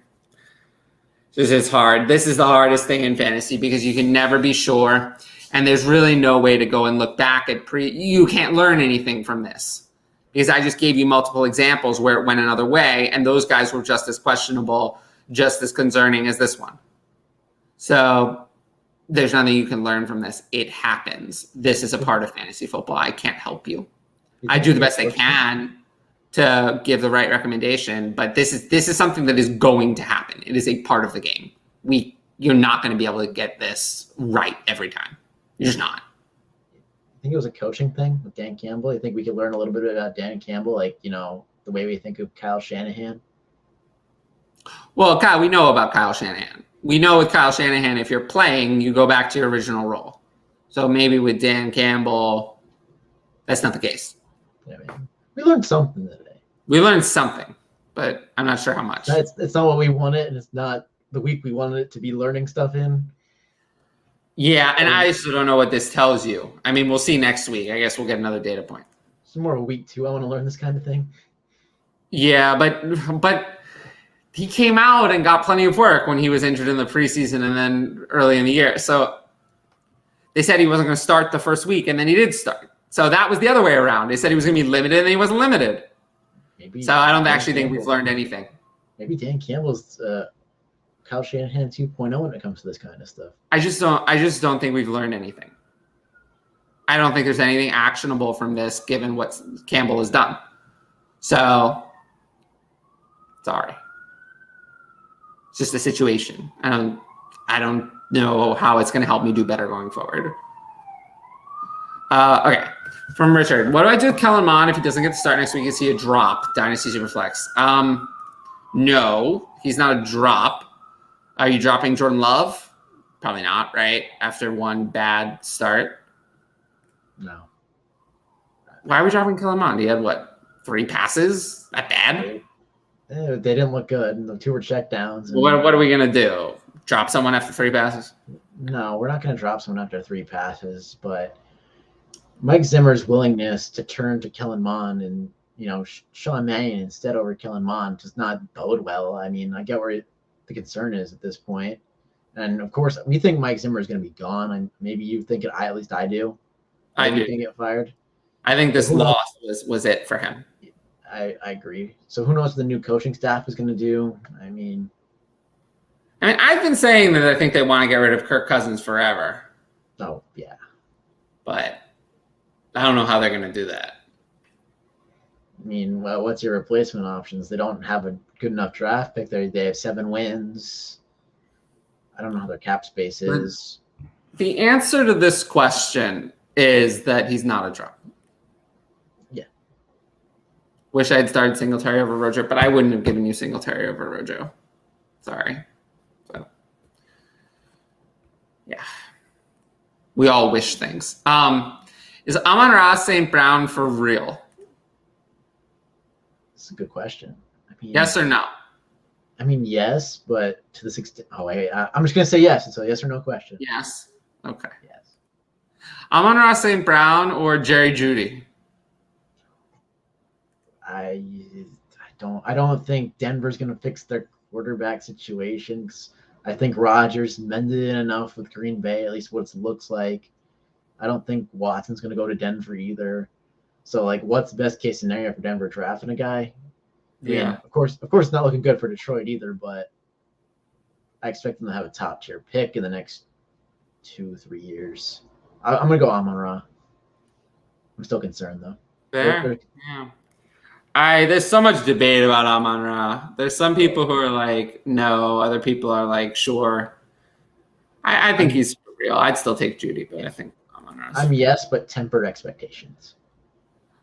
It's hard. This is the hardest thing in fantasy because you can never be sure. And there's really no way to go and look back at you can't learn anything from this. Because I just gave you multiple examples where it went another way, and those guys were just as questionable, just as concerning as this one. So there's nothing you can learn from this. It happens. This is a part of fantasy football. I can't help you. I do the best I can to give the right recommendation, but this is something that is going to happen. It is a part of the game. You're not going to be able to get this right every time. You're just not. I think it was a coaching thing with Dan Campbell. I think we could learn a little bit about Dan Campbell, the way we think of Kyle Shanahan. Well, Kyle, we know about Kyle Shanahan. We know with Kyle Shanahan, if you're playing, you go back to your original role. So maybe with Dan Campbell, that's not the case. Yeah, we learned something today. We learned something, but I'm not sure how much. It's not what we wanted, and it's not the week we wanted it to be learning stuff in. Yeah, and I also don't know what this tells you. We'll see next week. I guess we'll get another data point. It's more of a week 2. I want to learn this kind of thing. Yeah, but he came out and got plenty of work when he was injured in the preseason and then early in the year. So they said he wasn't going to start the first week, and then he did start. So that was the other way around. They said he was going to be limited, and he wasn't limited. So I don't actually think we've learned anything. Maybe Dan Campbell's Kyle Shanahan 2.0 when it comes to this kind of stuff. I just don't think we've learned anything. I don't think there's anything actionable from this given what Campbell has done. So, sorry. It's just a situation. I don't know how it's going to help me do better going forward. Okay. From Richard. What do I do with Kellen Mond if he doesn't get to start next week? Is he a drop? Dynasty Superflex. No, he's not a drop. Are you dropping Jordan Love? Probably not, right? After one bad start. No. Why are we dropping Kellen Mond? He had, what, 3 passes? That bad? They didn't look good. And the 2 were checkdowns. What are we going to do? Drop someone after 3 passes? No, we're not going to drop someone after 3 passes. But Mike Zimmer's willingness to turn to Kellen Mond and, Sean Mannion instead over Kellen Mond does not bode well. I mean, I get where the concern is at this point. And, of course, we think Mike Zimmer is going to be gone. And maybe you think it. At least I do. I do. He can get fired. I think this loss was it for him. I agree. So who knows what the new coaching staff is going to do? I mean, I've been saying that I think they want to get rid of Kirk Cousins forever. Oh, yeah. But I don't know how they're going to do that. I mean, well, what's your replacement options? They don't have a good enough draft pick. They have 7 wins. I don't know how their cap space is. The answer to this question is that he's not a drop. Yeah. Wish I had started Singletary over Rojo, but I wouldn't have given you Singletary over Rojo. Sorry. So, yeah. We all wish things. Is Amon-Ra St. Brown for real? It's a good question. I mean, Yes or no? I mean, yes, but to this extent. Oh, wait. I'm just going to say yes. It's a yes or no question. Yes. Okay. Yes. Amon-Ra St. Brown or Jerry Jeudy? I don't think Denver's going to fix their quarterback situations. I think Rodgers mended it enough with Green Bay, at least what it looks like. I don't think Watson's going to go to Denver either. So, what's the best case scenario for Denver drafting a guy? Yeah. Of course, it's not looking good for Detroit either, but I expect them to have a top-tier pick in the next 2-3 years. I'm going to go Amon-Ra. I'm still concerned, though. Fair. Yeah. There's so much debate about Amon-Ra. There's some people who are like, no. Other people are like, sure. I think he's for real. I'd still take Jeudy, but I think Amon-Ra. I'm yes, but tempered expectations.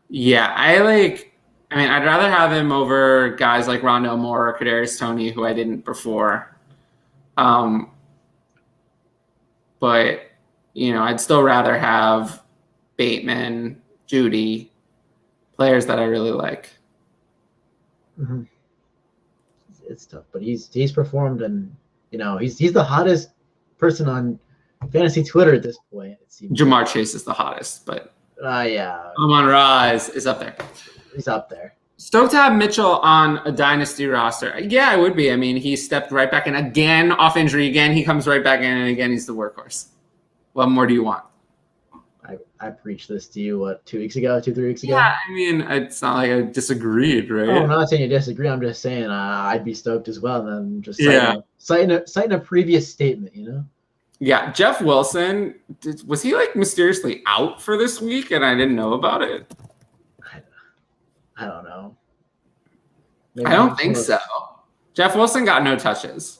Yeah, I'd rather have him over guys like Rondale Moore or Kadarius Toney, who I didn't before. But, I'd still rather have Bateman, Jeudy, players that I really like. Mm-hmm. It's tough, but he's performed, and he's the hottest person on fantasy Twitter at this point. It seems. Jamar Chase is the hottest, but yeah, Amon-Ra is up there. He's up there. Stoked to have Mitchell on a dynasty roster. Yeah, I would be. He stepped right back in again off injury. Again, he comes right back in, and again, he's the workhorse. What more do you want? I preached this to you, 2 weeks ago, 2-3 weeks ago? Yeah, it's not like I disagreed, right? Oh, I'm not saying you disagree. I'm just saying I'd be stoked as well. And I'm just citing a previous statement, Yeah, Jeff Wilson, was he mysteriously out for this week and I didn't know about it? I don't know. Maybe I don't think so. Jeff Wilson got no touches.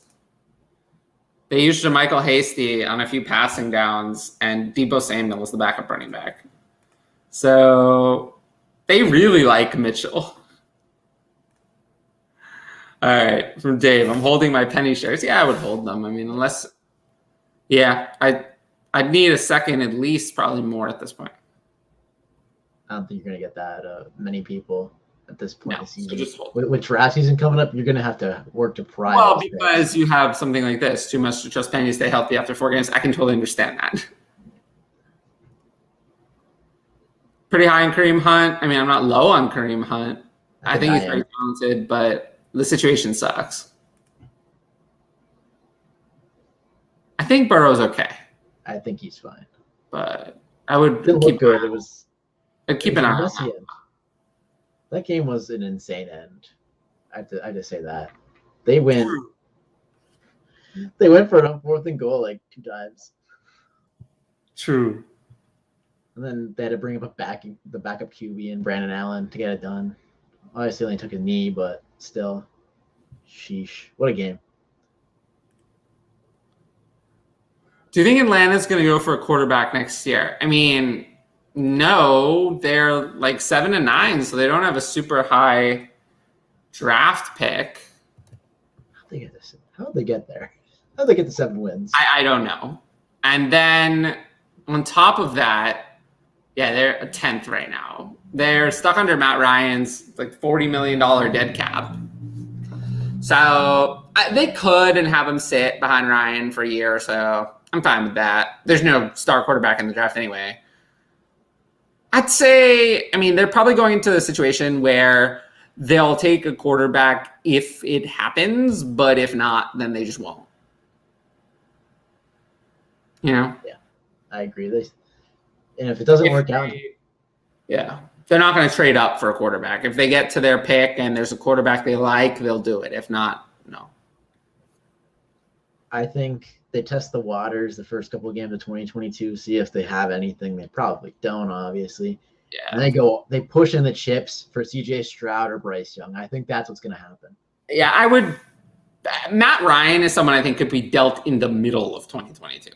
They used Jermichael Hasty on a few passing downs, and Deebo Samuel was the backup running back. So they really like Mitchell. All right, from Dave, I'm holding my penny shares. Yeah, I would hold them. Unless, I'd need a second at least, probably more at this point. I don't think you're going to get that many people at this point. No, so just hold. With draft season coming up, you're going to have to work to pry. Well, because you have something like this, too much to trust Penny to stay healthy after 4 games. I can totally understand that. Pretty high in Kareem Hunt. I'm not low on Kareem Hunt. I think he's very talented, but the situation sucks. I think Burrow's okay. I think he's fine. But I would keep good. I'd keep an eye on that. That game was an insane end. I just say that. They went for it on 4th and goal 2 times. True. And then they had to bring up the backup QB and Brandon Allen to get it done. Obviously, only took a knee, but still, sheesh, what a game. Do you think Atlanta's going to go for a quarterback next year? I mean, no, they're like 7-9, so they don't have a super high draft pick. How'd they get this? How'd they get there? How'd they get the 7 wins? I don't know. And then on top of that, yeah, they're a 10th right now. They're stuck under Matt Ryan's like $40 million dead cap. So they could and have him sit behind Ryan for a year or so. I'm fine with that. There's no star quarterback in the draft anyway. I'd say, I mean, they're probably going into the situation where they'll take a quarterback if it happens, but if not, then they just won't. You know? Yeah, I agree. And if it doesn't work out, yeah, they're not going to trade up for a quarterback. If they get to their pick and there's a quarterback they like, they'll do it. If not, no. I think they test the waters the first couple of games of 2022, see if they have anything. They probably don't, obviously. Yeah. And they push in the chips for CJ Stroud or Bryce Young. I think that's what's going to happen. Yeah, Matt Ryan is someone I think could be dealt in the middle of 2022.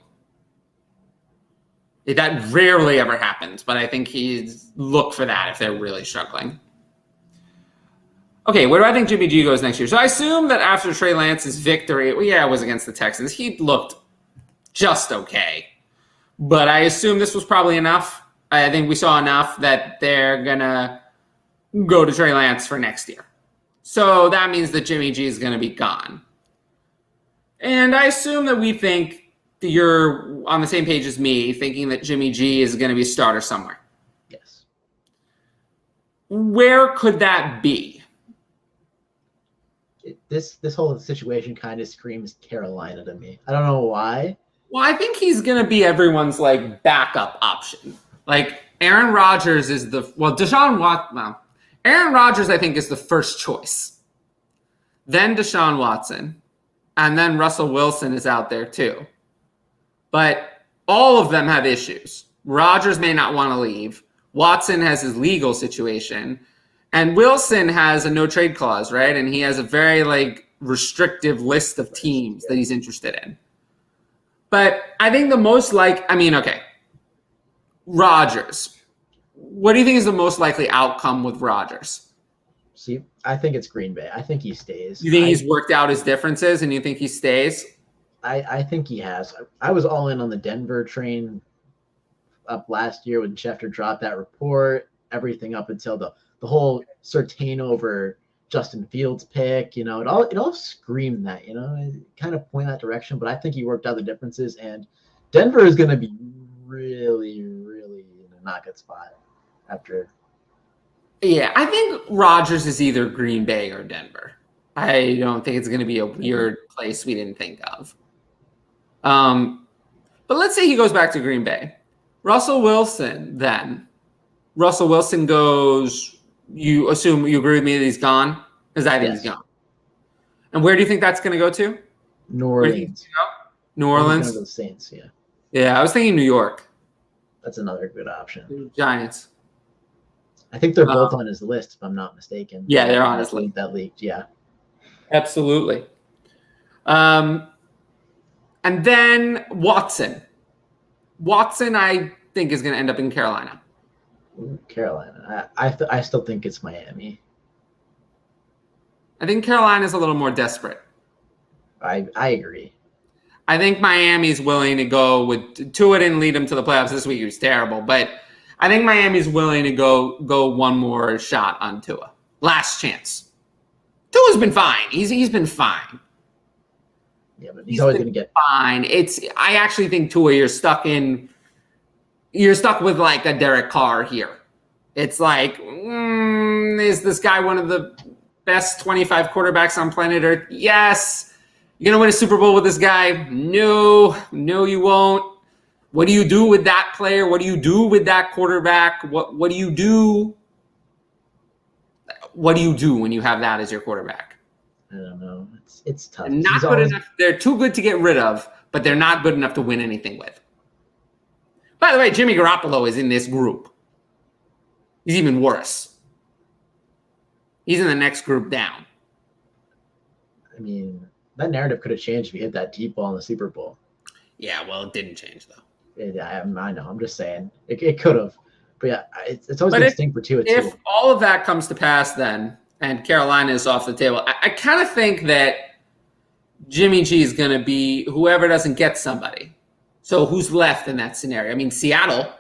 That rarely ever happens, but I think he's look for that if they're really struggling. Okay, where do I think Jimmy G goes next year? So I assume that after Trey Lance's victory, it was against the Texans. He looked just okay. But I assume this was probably enough. I think we saw enough that they're going to go to Trey Lance for next year. So that means that Jimmy G is going to be gone. And I assume that we think that you're on the same page as me, thinking that Jimmy G is going to be a starter somewhere. Yes. Where could that be? This whole situation kind of screams Carolina to me. I don't know why. Well, I think he's going to be everyone's like backup option. Like Aaron Rodgers is Aaron Rodgers I think is the first choice. Then Deshaun Watson, and then Russell Wilson is out there too. But all of them have issues. Rodgers may not want to leave. Watson has his legal situation. And Wilson has a no trade clause, right? And he has a very restrictive list of teams that he's interested in. But I think Rodgers. What do you think is the most likely outcome with Rodgers? See, I think it's Green Bay. I think he stays. You think he's worked out his differences and you think he stays? I think he has. I was all in on the Denver train up last year when Schefter dropped that report, everything up until the whole Surtain over Justin Fields pick, it all screamed that, it kind of point that direction, but I think he worked out the differences, and Denver is going to be really, really in a not good spot after. Yeah, I think Rodgers is either Green Bay or Denver. I don't think it's going to be a weird place we didn't think of. But let's say he goes back to Green Bay. Russell Wilson goes, you assume you agree with me that he's gone? Because I think he's gone. And where do you think that's going to go to? New Orleans. New Orleans? The Saints, yeah. Yeah, I was thinking New York. That's another good option. Giants. I think they're both on his list, if I'm not mistaken. Yeah, they're on his list. That leaked, yeah. Absolutely. And then Watson. Watson, I think, is going to end up in Carolina. Carolina. I still think it's Miami. I think Carolina is a little more desperate. I agree. I think Miami's willing to go with Tua didn't lead him to the playoffs this week. He was terrible, but I think Miami's willing to go one more shot on Tua. Last chance. Tua's been fine. He's been fine. Yeah, but he's always going to get fine. I actually think Tua, you're stuck with like a Derek Carr here. It's like, is this guy one of the best 25 quarterbacks on planet Earth? Yes. You're going to win a Super Bowl with this guy? No, you won't. What do you do with that player? What do you do with that quarterback? What do you do? What do you do when you have that as your quarterback? I don't know. It's tough. Not good enough. They're too good to get rid of, but they're not good enough to win anything with. By the way, Jimmy Garoppolo is in this group. He's even worse. He's in the next group down. I mean, that narrative could have changed if he hit that deep ball in the Super Bowl. Yeah, well, it didn't change, though. Yeah, I know. I'm just saying. It could have. But yeah, it's always But going to stink for Tua, too. If all of that comes to pass then, and Carolina is off the table, I kind of think that Jimmy G is going to be whoever doesn't get somebody. So who's left in that scenario? I mean, Seattle,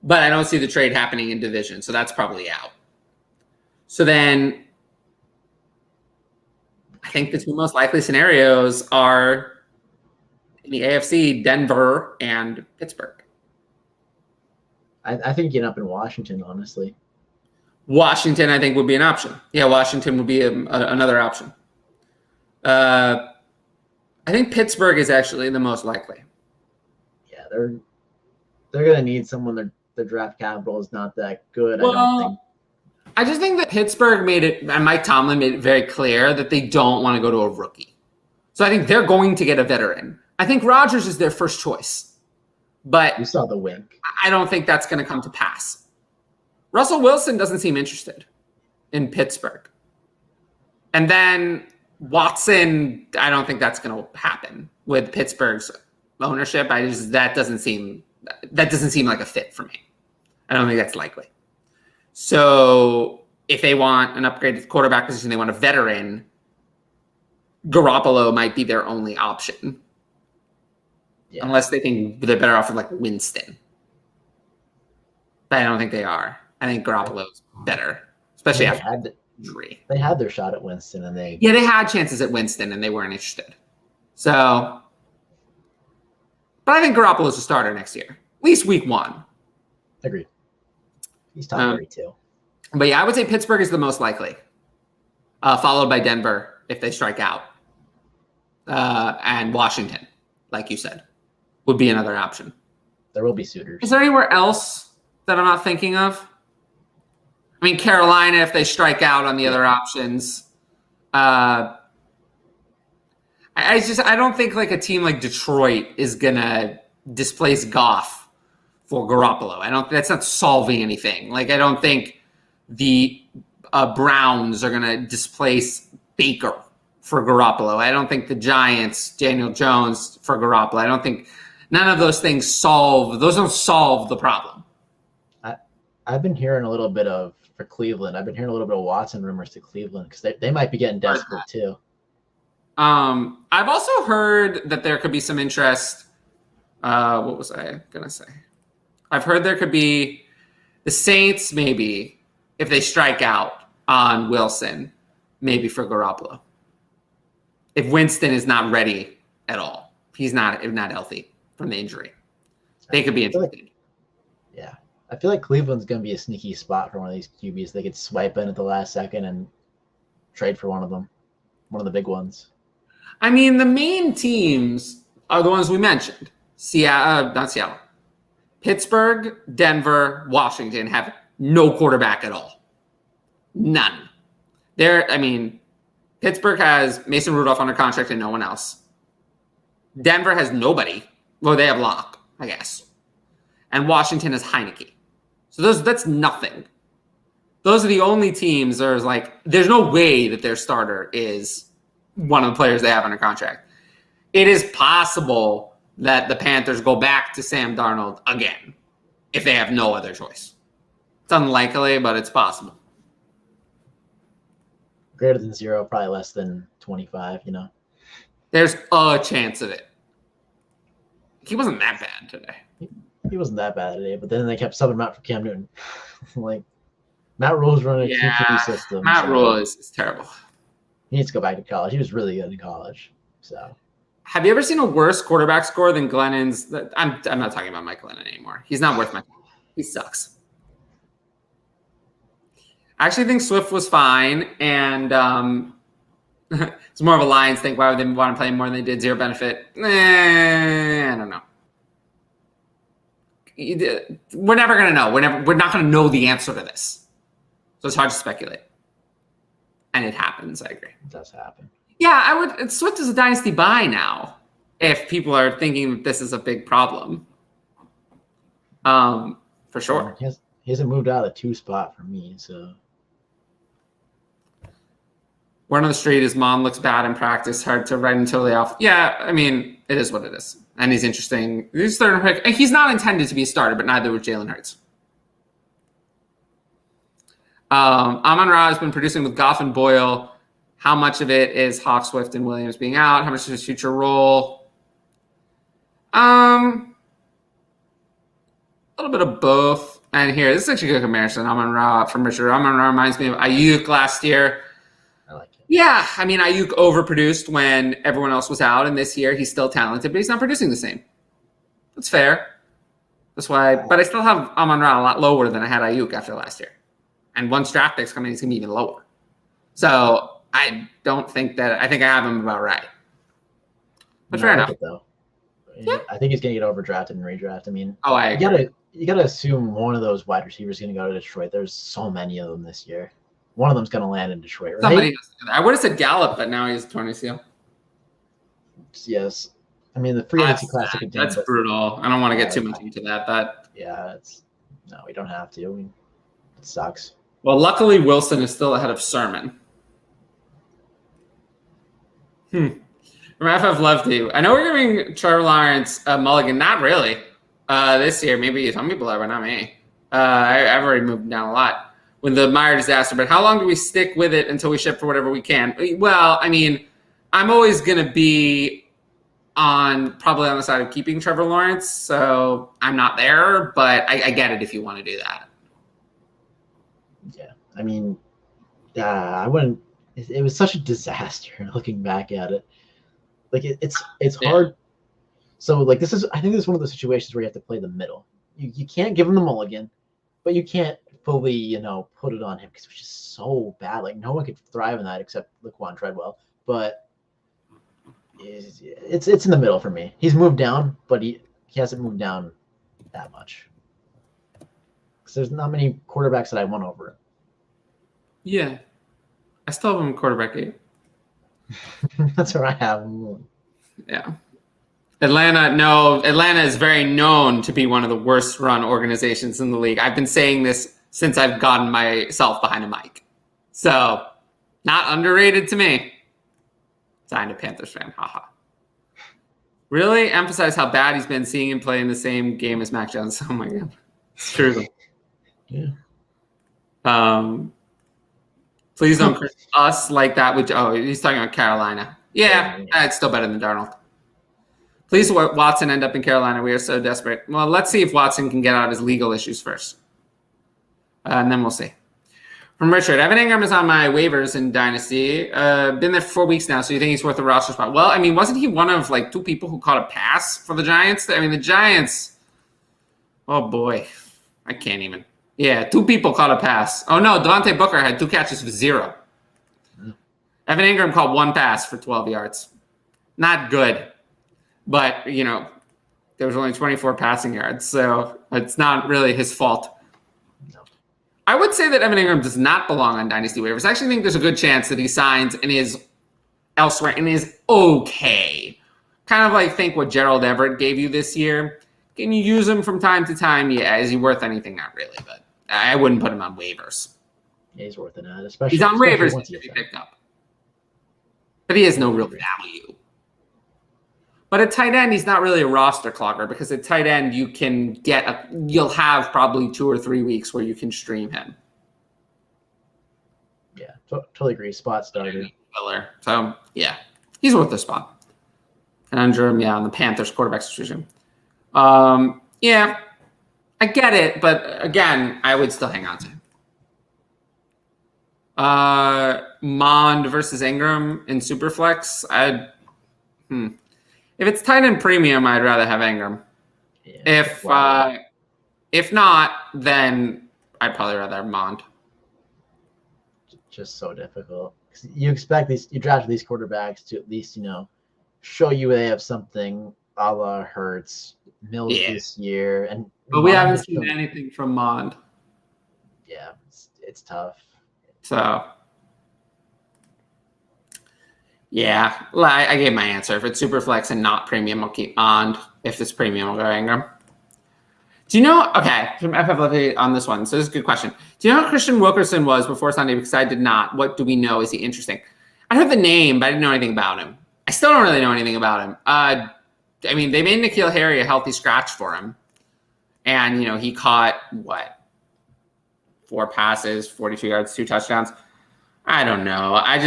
but I don't see the trade happening in division, so that's probably out. So then I think the two most likely scenarios are in the AFC, Denver and Pittsburgh. I think getting up in Washington, honestly. Washington, I think, would be an option. Yeah, Washington would be another option. I think Pittsburgh is actually the most likely. Yeah, they're going to need someone. Their draft capital is not that good, I don't think. I just think that Pittsburgh made it, and Mike Tomlin made it very clear that they don't want to go to a rookie. So I think they're going to get a veteran. I think Rodgers is their first choice. But you saw the wink. I don't think that's going to come to pass. Russell Wilson doesn't seem interested in Pittsburgh. And then Watson, I don't think that's going to happen with Pittsburgh's ownership. That doesn't seem like a fit for me. I don't think that's likely. So if they want an upgraded quarterback position, they want a veteran, Garoppolo might be their only option. Yeah. Unless they think they're better off with like Winston. But I don't think they are. I think Garoppolo's better, especially after injury. They had their shot at Winston, and they had chances at Winston, and they weren't interested. So, but I think Garoppolo's a starter next year, at least week 1. Agreed. He's top 32. But yeah, I would say Pittsburgh is the most likely, followed by Denver if they strike out, and Washington, like you said, would be another option. There will be suitors. Is there anywhere else that I'm not thinking of? I mean, Carolina, if they strike out on the other options. I don't think like a team like Detroit is gonna displace Goff for Garoppolo. That's not solving anything. Like, I don't think the Browns are gonna displace Baker for Garoppolo. I don't think the Giants, Daniel Jones for Garoppolo. I don't think none of those things don't solve the problem. I've been hearing a little bit for Cleveland. I've been hearing a little bit of Watson rumors to Cleveland because they might be getting desperate too. I've also heard that there could be some interest. What was I gonna say? I've heard there could be the Saints, maybe, if they strike out on Wilson, maybe for Garoppolo. If Winston is not ready at all, he's not healthy from the injury, they could be interested. Yeah. I feel like Cleveland's going to be a sneaky spot for one of these QBs. They could swipe in at the last second and trade for one of them, one of the big ones. I mean, the main teams are the ones we mentioned. Not Seattle. Pittsburgh, Denver, Washington have no quarterback at all. None. Pittsburgh has Mason Rudolph under contract and no one else. Denver has nobody. Well, they have Locke, I guess. And Washington has Heineke. So that's nothing. Those are the only teams there's no way that their starter is one of the players they have under contract. It is possible that the Panthers go back to Sam Darnold again if they have no other choice. It's unlikely, but it's possible. Greater than 0, probably less than 25, There's a chance of it. He wasn't that bad today. He wasn't that bad today, but then they kept subbing him out for Cam Newton. Like, Matt Rule's running a QB system. Matt Rule is terrible. He needs to go back to college. He was really good in college. So, have you ever seen a worse quarterback score than Glennon's? I'm not talking about Mike Glennon anymore. He's not worth my time. He sucks. I actually think Swift was fine, and it's more of a Lions thing. Why would they want to play more than they did? Zero benefit. I don't know. We're never going to know. We're not going to know the answer to this. So it's hard to speculate. And it happens, I agree. It does happen. Yeah, Swift is a dynasty buy now if people are thinking that this is a big problem. For sure. He hasn't moved out of the 2 spot for me, so. Word on the street is Mon looks bad in practice, hard to write until the off. Yeah, I mean, it is what it is. And he's interesting. He's third pick. And he's not intended to be a starter, but neither was Jalen Hurts. Amon-Ra has been producing with Goff and Boyle. How much of it is Hawk, Swift, and Williams being out? How much is his future role? A little bit of both. And here, this is actually a good comparison. Amon-Ra from Richard. Amon-Ra reminds me of Ayuk last year. I like it. Yeah, I mean, Ayuk overproduced when everyone else was out, and this year he's still talented, but he's not producing the same. That's fair. That's why, but I still have Amon-Ra a lot lower than I had Ayuk after last year. And once draft picks come in, he's going to be even lower. So I don't think that, I think I have him about right. But fair enough. Though. Yeah. I think he's going to get overdrafted and redraft. I mean, I agree. You gotta assume one of those wide receivers is going to go to Detroit. There's so many of them this year. One of them's going to land in Detroit, right? Somebody has to do that. I would have said Gallup, but now he's torn ACL. Yes. I mean, the free agency classic. That's brutal. I don't want to get too much into that. No, we don't have to. I mean, it sucks. Well, luckily Wilson is still ahead of Sermon. From FF Love to. I know we're giving Trevor Lawrence a mulligan. Not really. This year, maybe some people are, but not me. I've already moved down a lot with the Meyer disaster. But how long do we stick with it until we ship for whatever we can? Well, I mean, I'm always going to be probably on the side of keeping Trevor Lawrence, so I'm not there, but I get it if you want to do that. Yeah, I mean, I wouldn't. It was such a disaster looking back at it. Like it's hard. So like I think this is one of those situations where you have to play the middle. You can't give him the mulligan, but you can't fully put it on him because it was just so bad. Like no one could thrive in that except Laquan Treadwell. But it's in the middle for me. He's moved down, but he hasn't moved down that much. Because there's not many quarterbacks that I want over him. Yeah. I still have him quarterback 8. That's where I have him. Yeah. Atlanta is very known to be one of the worst run organizations in the league. I've been saying this since I've gotten myself behind a mic. So, not underrated to me. Signed a Panthers fan. Haha. Really emphasize how bad he's been seeing him play in the same game as Mac Jones. Oh my God. It's true. Yeah. Please don't curse us like that. He's talking about Carolina. Yeah, it's still better than Darnold. Please, Watson end up in Carolina. We are so desperate. Well, let's see if Watson can get out of his legal issues first. And then we'll see. From Richard, Evan Ingram is on my waivers in Dynasty. Been there for 4 weeks now, so you think he's worth a roster spot? Well, I mean, wasn't he one of 2 people who caught a pass for the Giants? I mean, the Giants, oh boy, I can't even. Yeah, 2 people caught a pass. Oh no, Devontae Booker had 2 catches for 0. Evan Ingram caught 1 pass for 12 yards. Not good. But, there was only 24 passing yards, so it's not really his fault. No. I would say that Evan Ingram does not belong on Dynasty waivers. I actually think there's a good chance that he signs and is elsewhere and is okay. Kind of think what Gerald Everett gave you this year. Can you use him from time to time? Yeah. Is he worth anything? Not really, but I wouldn't put him on waivers. Yeah, he's worth it, especially. He's on waivers to be picked up. But he has no real value. But at tight end, he's not really a roster clogger because at tight end, you'll have probably 2 or 3 weeks where you can stream him. Yeah, totally agree. Spot starter. So, yeah, he's worth the spot. Conundrum, on the Panthers quarterback situation. Yeah, I get it, but again, I would still hang on to him. Mond versus Ingram in Superflex. If it's tight end premium, I'd rather have Ingram. Yeah, if not, then I'd probably rather have Mond. Just so difficult. You expect you drafted these quarterbacks to at least show you they have something a la Hurts, Mills this year, but we haven't seen anything from Mond. Yeah, it's tough. So. Yeah, I gave my answer. If it's Superflex and not premium, I'll keep Mond. If it's premium, I'll go Ingram. Do you know? Okay, from FFLP on this one. So this is a good question. Do you know who Christian Wilkerson was before Sunday? Because I did not. What do we know? Is he interesting? I heard the name, but I didn't know anything about him. I still don't really know anything about him. I mean, they made N'Keal Harry a healthy scratch for him, and he caught 4 passes, 42 yards, 2 touchdowns. I don't know. I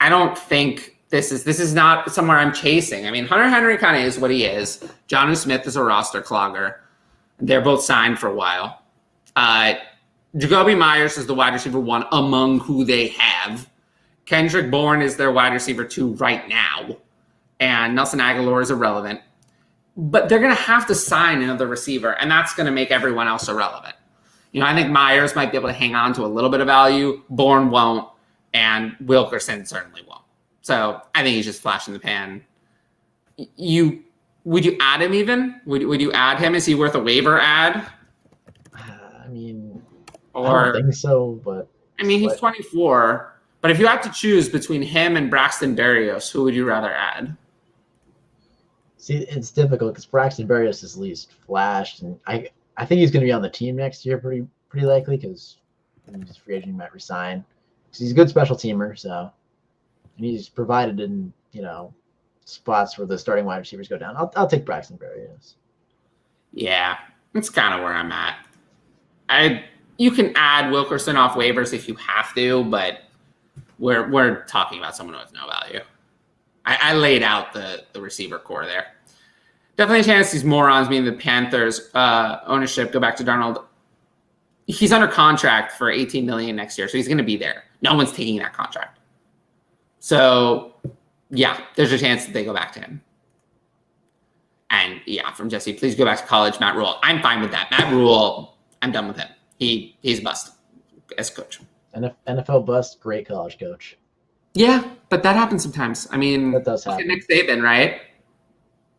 don't think this is not somewhere I'm chasing. I mean, Hunter Henry kind of is what he is. Jonnu Smith is a roster clogger. They're both signed for a while. Jacoby Myers is the wide receiver 1 among who they have. Kendrick Bourne is their wide receiver 2 right now. And Nelson Aguilar is irrelevant. But they're going to have to sign another receiver, and that's going to make everyone else irrelevant. I think Myers might be able to hang on to a little bit of value. Bourne won't, and Wilkerson certainly won't. So I think he's just flash in the pan. Would you add him even? Would you add him? Is he worth a waiver add? I mean, I don't think so, but I mean, he's 24. But if you had to choose between him and Braxton Berrios, who would you rather add? See, it's difficult because Braxton Berrios is least flashed, and I think he's going to be on the team next year, pretty likely, because he's free agent, he might resign. Because he's a good special teamer, so and he's provided in spots where the starting wide receivers go down. I'll take Braxton Berrios. Yeah, that's kind of where I'm at. You can add Wilkerson off waivers if you have to, but we're talking about someone who has no value. I laid out the receiver core there. Definitely a chance these morons, meaning the Panthers ownership, go back to Darnold. He's under contract for $18 million next year, so he's going to be there. No one's taking that contract. So, yeah, there's a chance that they go back to him. And, yeah, from Jesse, please go back to college, Matt Rule. I'm fine with that. Matt Rule, I'm done with him. He's a bust as coach. NFL bust, great college coach. Yeah, but that happens sometimes. I mean, that does happen. Nick Saban, right?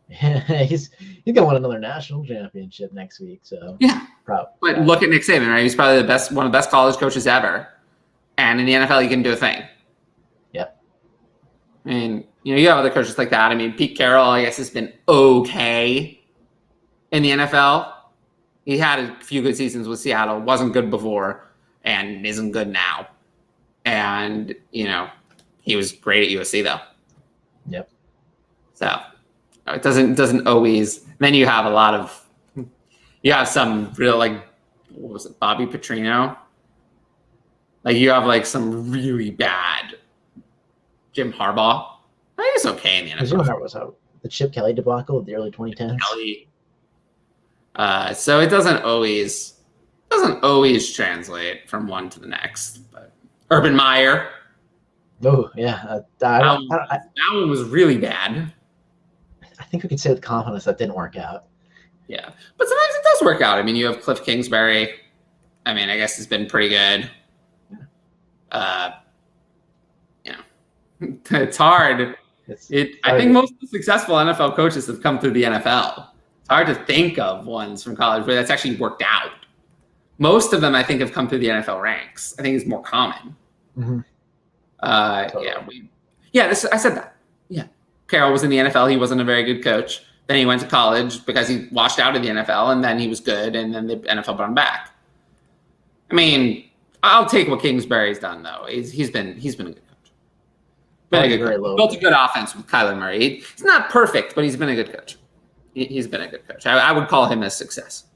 he's gonna win another national championship next week. So yeah, probably. But look at Nick Saban, right? He's probably one of the best college coaches ever, and in the NFL, he can do a thing. Yep. I mean, you have other coaches like that. I mean, Pete Carroll, I guess, has been okay in the NFL. He had a few good seasons with Seattle, wasn't good before, and isn't good now. And he was great at USC though. Yep. So it doesn't always. Then you have some real what was it, Bobby Petrino? You have some really bad Jim Harbaugh. I think it's okay in the NFL. Jim Harbaugh was the Chip Kelly debacle of the early 2010s. Kelly. So it doesn't always translate from one to the next. But Urban Meyer. Oh yeah, that one was really bad. I think we could say with confidence that didn't work out. Yeah, but sometimes it does work out. I mean, you have Cliff Kingsbury. I mean, I guess it's been pretty good. It's hard. I think most of the successful NFL coaches have come through the NFL. It's hard to think of ones from college where that's actually worked out. Most of them, I think, have come through the NFL ranks. I think it's more common. Mm-hmm. Totally. I said that. Yeah. Carroll was in the NFL. He wasn't a very good coach. Then he went to college because he washed out of the NFL, and then he was good, and then the NFL brought him back. I mean, I'll take what Kingsbury's done, though. He's been a good coach. Built a good offense with Kyler Murray. He's not perfect, but he's been a good coach. He's been a good coach. I would call him a success.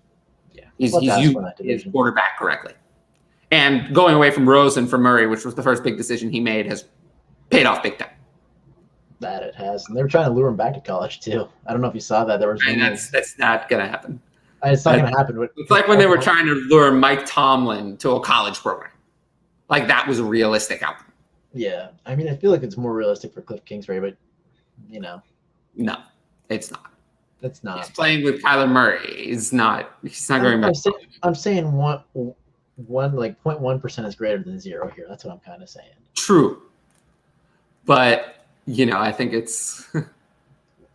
Yeah. He's used his quarterback correctly. And going away from Rosen for Murray, which was the first big decision he made, has paid off big time. That it has. And they were trying to lure him back to college, too. I don't know if you saw that. That's not going to happen. It's not going to happen. It's like when they were trying to lure Mike Tomlin to a college program. That was a realistic outcome. Yeah. I mean, I feel like it's more realistic for Cliff Kingsbury, but, No, it's not. It's not. He's playing with Kyler Murray. He's not going back. I'm saying 0.1% is greater than 0 here. That's what I'm kind of saying. True. But, I think it's...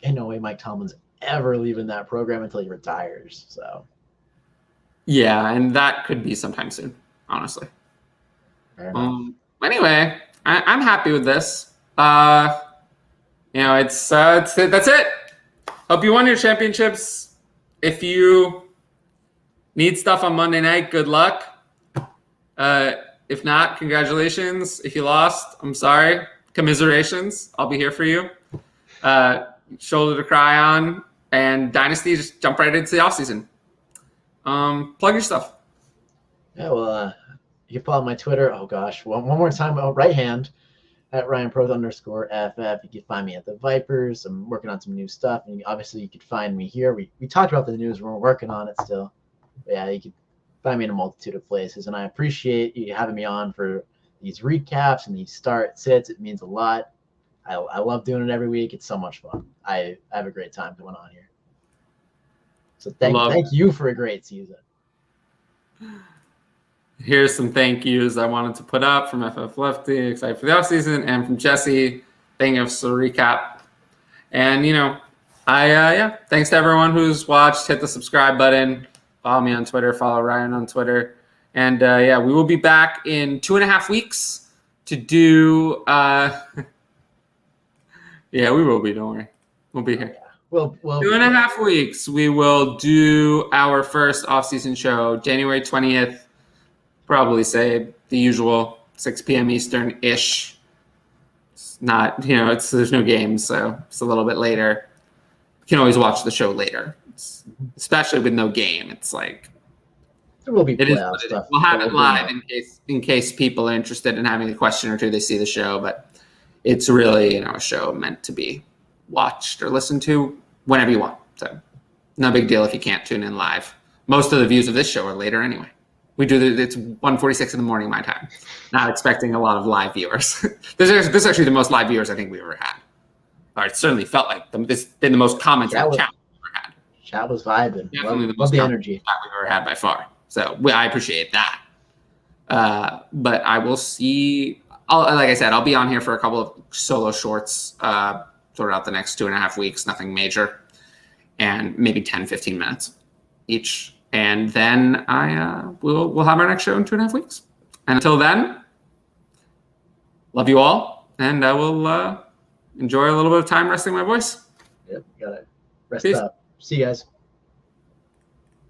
Ain't no way Mike Tomlin's ever leaving that program until he retires. So. Yeah, and that could be sometime soon, honestly. Anyway, I'm happy with this. That's it. Hope you won your championships. if you need stuff on Monday night, good luck. If not, congratulations. If you lost, I'm sorry. Commiserations. I'll be here for you. Shoulder to cry on. And Dynasty, just jump right into the offseason. Plug your stuff. Yeah, well, you can follow my Twitter. Oh, gosh. One more time, right hand, at RyanProth_FF. You can find me at the Vipers. I'm working on some new stuff. And obviously, you could find me here. We talked about the news. We're working on it still. But yeah, you could find me in a multitude of places. And I appreciate you having me on for these recaps and these start-sits. It means a lot. I love doing it every week. It's so much fun. I have a great time coming on here. So thank you for a great season. Here's some thank yous I wanted to put up from FF Lefty, excited for the offseason, and from Jesse, thank you for the recap. And, thanks to everyone who's watched. Hit the subscribe button. Follow me on Twitter. Follow Ryan on Twitter. And, we will be back in 2.5 weeks to do we will be, don't worry. We'll be here. Well, 2.5 weeks, we will do our first off-season show, January 20th. Probably say the usual 6 p.m. Eastern-ish. It's not, there's no games, so it's a little bit later. You can always watch the show later, especially with no game. It's like there will be playoff stuff. We'll have it live in case people are interested in having a question or two. They see the show, but it's really a show meant to be watched or listened to whenever you want. So no big deal if you can't tune in live. Most of the views of this show are later anyway. It's 1:46 in the morning my time. Not expecting a lot of live viewers. This is actually the most live viewers I think we ever had. Or it certainly felt like them. This has been the most comments in the chat we've ever had. Chat was vibing. Definitely the most energy chat we've ever had by far. So I appreciate that. But I will see. Like I said, I'll be on here for a couple of solo shorts throughout the next 2.5 weeks. Nothing major. And maybe 10, 15 minutes each. And then we'll have our next show in 2.5 weeks. And until then, love you all. And I will enjoy a little bit of time resting my voice. Yep, got it. Rest up. See you guys.